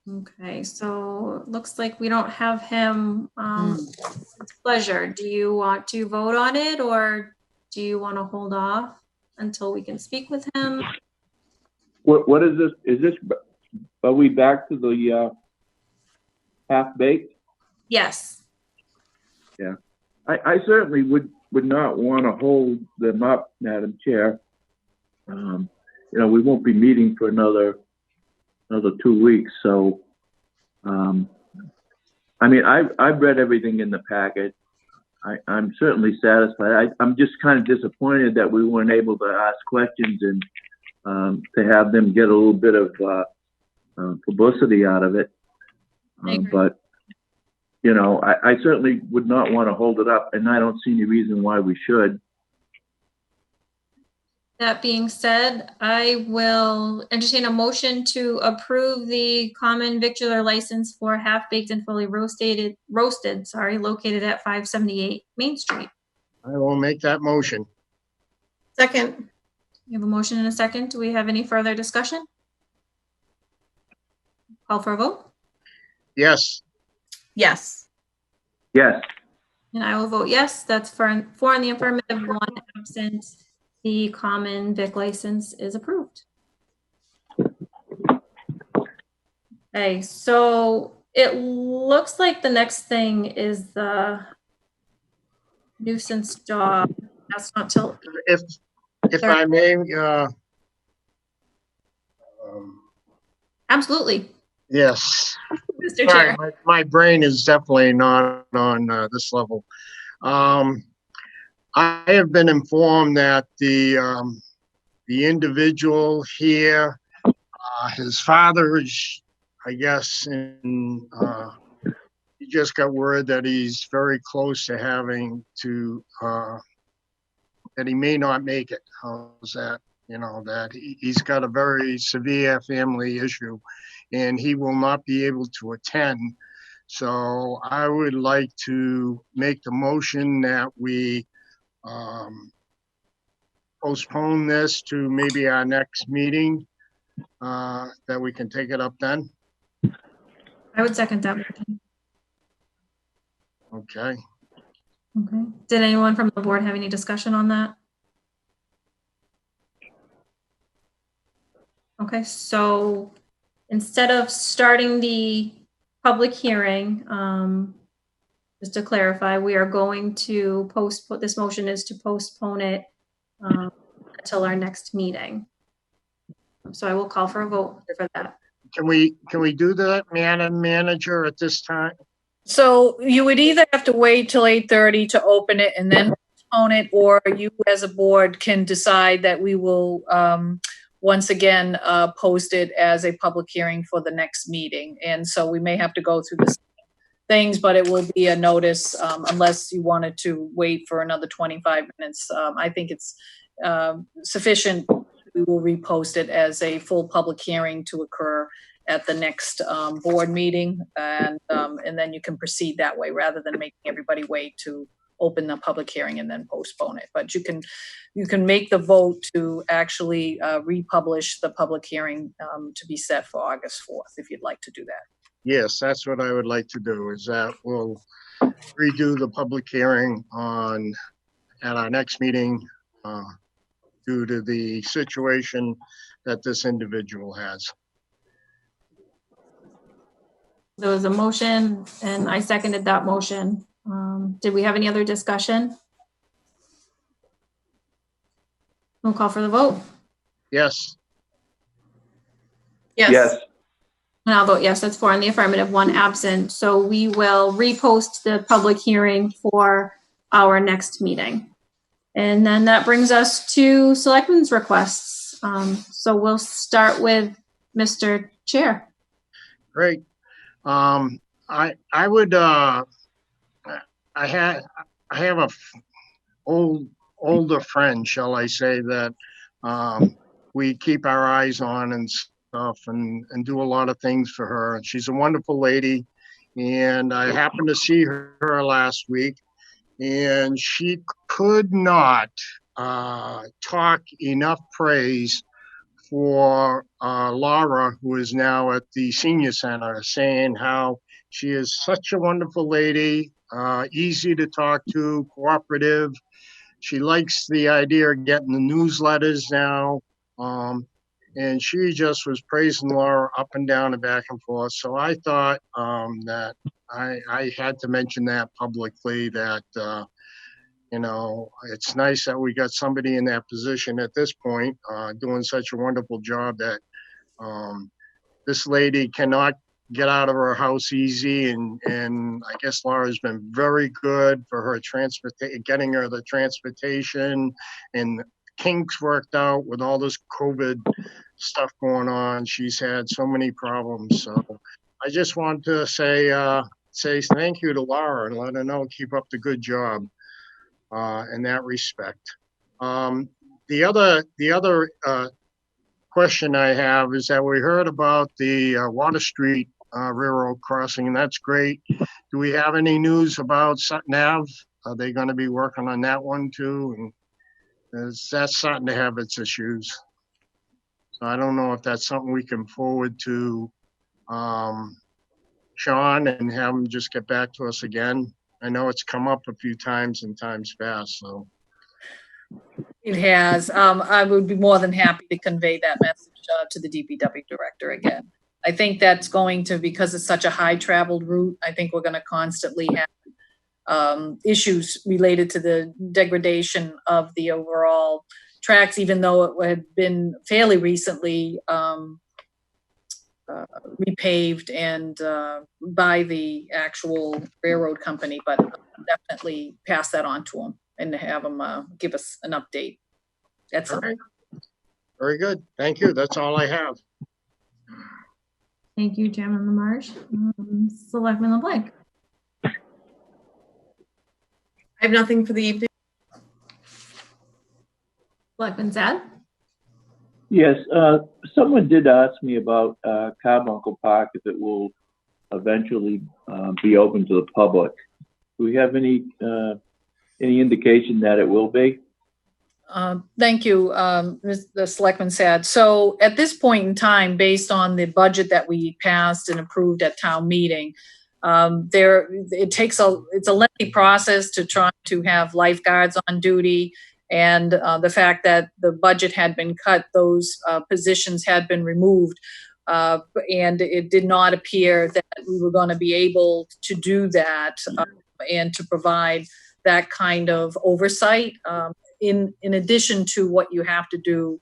Okay, so it looks like we don't have him. It's a pleasure. Do you want to vote on it, or do you want to hold off until we can speak with him? What is this? Is this, are we back to the half-baked? Yes. I certainly would not want to hold them up, Madam Chair. You know, we won't be meeting for another 2 weeks. So, I mean, I've read everything in the packet. I'm certainly satisfied. I'm just kind of disappointed that we weren't able to ask questions and to have them get a little bit of publicity out of it. I agree. But, you know, I certainly would not want to hold it up, and I don't see any reason why we should. That being said, I will entertain a motion to approve the common victular license for half-baked and fully roasted, located at 578 Main Street. I will make that motion. Second. We have a motion and a second. Do we have any further discussion? Call for a vote? Yes, Yes. Yes, And I will vote yes. That's four in the affirmative, one absent. The common vic license is approved. Okay, so it looks like the next thing is the nuisance dog. That's not till, if I may, absolutely, yes. Mr. Sorry, Chair. my brain is definitely not on this level. I have been informed that the individual here, his father is, I guess, he just got word that he's very close to having to, that he may not make it. How's that? You know, that he's got a very severe family issue and he will not be able to attend. So I would like to make the motion that we postpone this to maybe our next meeting, that we can take it up then. I would second that motion. Okay. Okay. Did anyone from the board have any discussion on that? Okay, so instead of starting the public hearing, just to clarify, we are going to this motion is to postpone it until our next meeting. So I will call for a vote for that. Can we do that, Madam Manager, at this time? So you would either have to wait till 8:30 to open it and then postpone it, or you as a board can decide that we will once again post it as a public hearing for the next meeting. And so we may have to go through the things, but it will be a notice unless you wanted to wait for another 25 minutes. I think it's sufficient. We will repost it as a full public hearing to occur at the next board meeting, and then you can proceed that way rather than making everybody wait to open the public hearing and then postpone it. But you can make the vote to actually republish the public hearing to be set for August 4th if you'd like to do that. Yes, that's what I would like to do, is that we'll redo the public hearing at our next meeting due to the situation that this individual has. There was a motion and I seconded that motion. Did we have any other discussion? We'll call for the vote. Yes, Yes. yes, And I'll vote yes, that's four in the affirmative, one absent. So we will repost the public hearing for our next meeting. And then that brings us to selectmen's requests. So we'll start with Mr. Chair. great. I would, I have a older friend, shall I say, that we keep our eyes on and stuff and do a lot of things for her. And she's a wonderful lady. And I happened to see her last week, and she could not talk enough praise for Laura, who is now at the senior center, saying how she is such a wonderful lady, easy to talk to, cooperative. She likes the idea of getting the newsletters now. And she just was praising Laura up and down and back and forth. So I thought that I had to mention that publicly, that, you know, it's nice that we got somebody in that position at this point, doing such a wonderful job that this lady cannot get out of her house easy. And I guess Laura's been very good for her getting her the transportation and kinks worked out with all this COVID stuff going on. She's had so many problems. So I just want to say thank you to Laura and let her know, keep up the good job in that respect. The other question I have is that we heard about the Water Street Railroad crossing, and that's great. Do we have any news about Sutton Ave? Are they going to be working on that one too? And is that starting to have its issues? So I don't know if that's something we can forward to Sean and have him just get back to us again. I know it's come up a few times in times past, so. It has. I would be more than happy to convey that message to the DPW director again. I think that's going to, because it's such a high traveled route, I think we're going to constantly have issues related to the degradation of the overall tracks, even though it had been fairly recently repaved and by the actual railroad company, but definitely pass that on to them and have them give us an update. That's all right. Very good. Thank you. That's all I have. Thank you, Chairman LaMarche. Selectman LeBlanc. I have nothing for the evening. Selectman Sad. Yes, someone did ask me about Carbuncle Park, if it will eventually be open to the public. Do we have any indication that it will be? Thank you, the Selectman Sad. So at this point in time, based on the budget that we passed and approved at town meeting, it's a lengthy process to try to have lifeguards on duty. And the fact that the budget had been cut, those positions had been removed. And it did not appear that we were going to be able to do that and to provide that kind of oversight in addition to what you have to do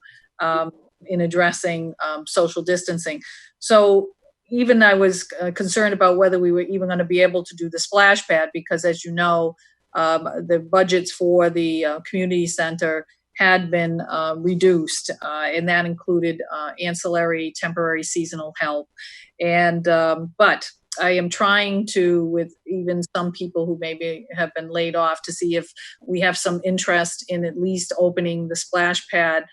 in addressing social distancing. So even I was concerned about whether we were even going to be able to do the splash pad, because as you know, the budgets for the community center had been reduced, and that included ancillary temporary seasonal help. And but I am trying to, with even some people who maybe have been laid off, to see if we have some interest in at least opening the splash pad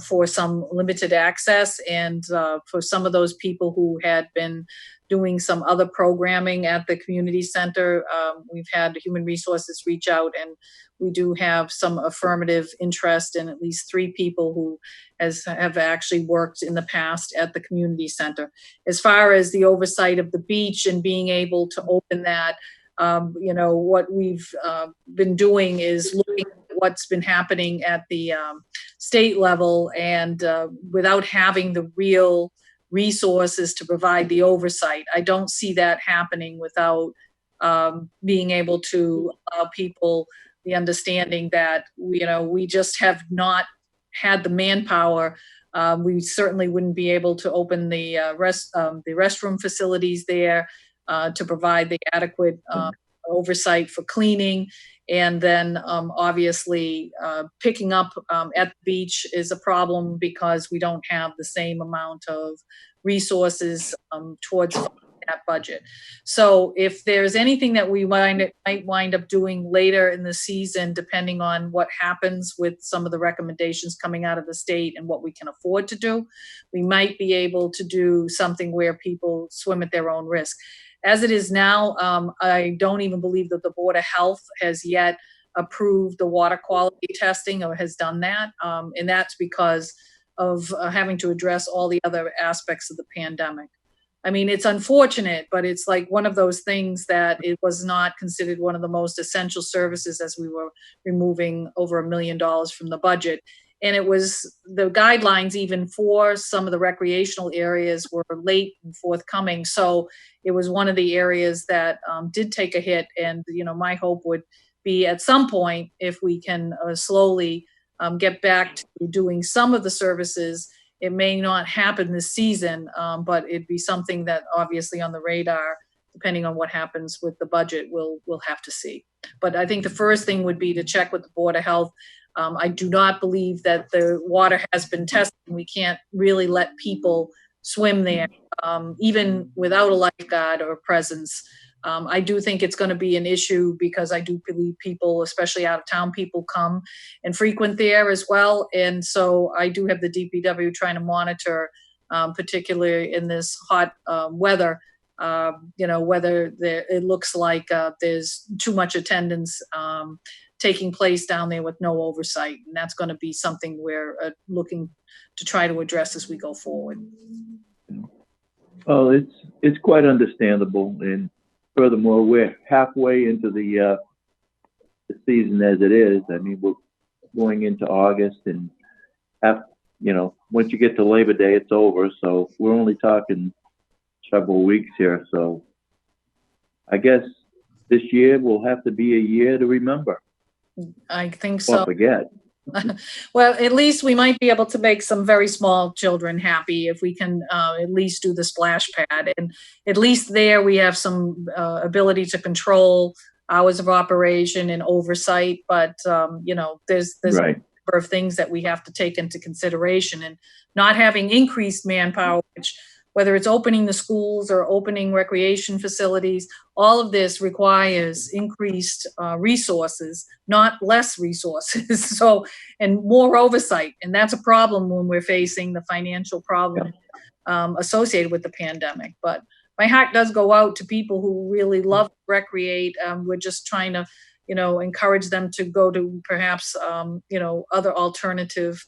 for some limited access, and for some of those people who had been doing some other programming at the community center. We've had Human Resources reach out, and we do have some affirmative interest in at least 3 people who have actually worked in the past at the community center. As far as the oversight of the beach and being able to open that, what we've been doing is looking at what's been happening at the state level, and without having the real resources to provide the oversight, I don't see that happening without being able to allow people the understanding that we just have not had the manpower. We certainly wouldn't be able to open the restroom facilities there to provide the adequate oversight for cleaning. And then obviously picking up at the beach is a problem because we don't have the same amount of resources towards that budget. So if there's anything that we might wind up doing later in the season, depending on what happens with some of the recommendations coming out of the state and what we can afford to do, we might be able to do something where people swim at their own risk. As it is now, I don't even believe that the Board of Health has yet approved the water quality testing or has done that. And that's because of having to address all the other aspects of the pandemic. I mean, it's unfortunate, but it's like one of those things that it was not considered one of the most essential services as we were removing over $1 million from the budget. And it was the guidelines even for some of the recreational areas were late and forthcoming. So it was one of the areas that did take a hit. And, my hope would be at some point, if we can slowly get back to doing some of the services It may not happen this season, but it'd be something that obviously on the radar, depending on what happens with the budget, we'll have to see. But I think the first thing would be to check with the Board of Health. I do not believe that the water has been tested. We can't really let people swim there, even without a lifeguard or presence. I do think it's going to be an issue because I do believe people, especially out of town people, come and frequent there as well. And so I do have the DPW trying to monitor, particularly in this hot weather, whether it looks like there's too much attendance taking place down there with no oversight. And that's going to be something we're looking to try to address as we go forward. Well, it's quite understandable. And furthermore, we're halfway into the season as it is. I mean, we're going into August, and once you get to Labor Day, it's over. So we're only talking several weeks here. So I guess this year will have to be a year to remember. I think so. Or forget. Well, at least we might be able to make some very small children happy if we can at least do the splash pad. And at least there we have some ability to control hours of operation and oversight. But, there's right. a number of things that we have to take into consideration. And not having increased manpower, which whether it's opening the schools or opening recreation facilities, all of this requires increased resources, not less resources. And more oversight. And that's a problem when we're facing the financial problem associated with the pandemic. But my heart does go out to people who really love to recreate. We're just trying to, encourage them to go to perhaps, other alternative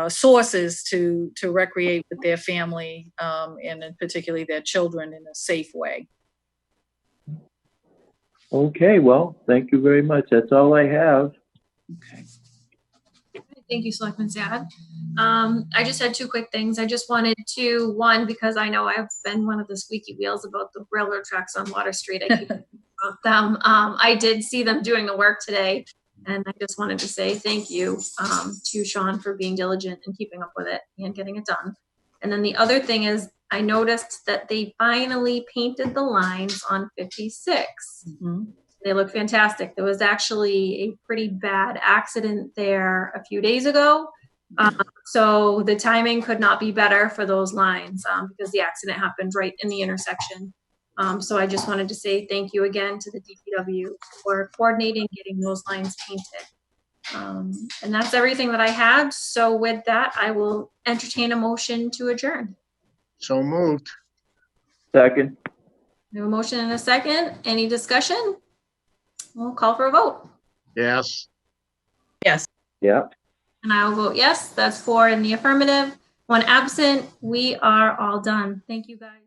sources to recreate with their family and particularly their children in a safe way. Okay, well, thank you very much. That's all I have. Okay. Thank you, Selectman Sad. I just had two quick things. I just wanted to, one, because I know I've been one of the squeaky wheels about the railroad tracks on Water Street. I keep about them. I did see them doing the work today, and I just wanted to say thank you to Sean for being diligent and keeping up with it and getting it done. And then the other thing is I noticed that they finally painted the lines on 56. Mm-hmm. They look fantastic. There was actually a pretty bad accident there a few days ago. So the timing could not be better for those lines because the accident happened right in the intersection. So I just wanted to say thank you again to the DPW for coordinating, getting those lines painted. And that's everything that I had. So with that, I will entertain a motion to adjourn. So moved. Second. We have a motion and a second. Any discussion? We'll call for a vote. Yes. Yes. Yeah. And I will vote yes. That's 4 in the affirmative. 1 absent. We are all done. Thank you, guys.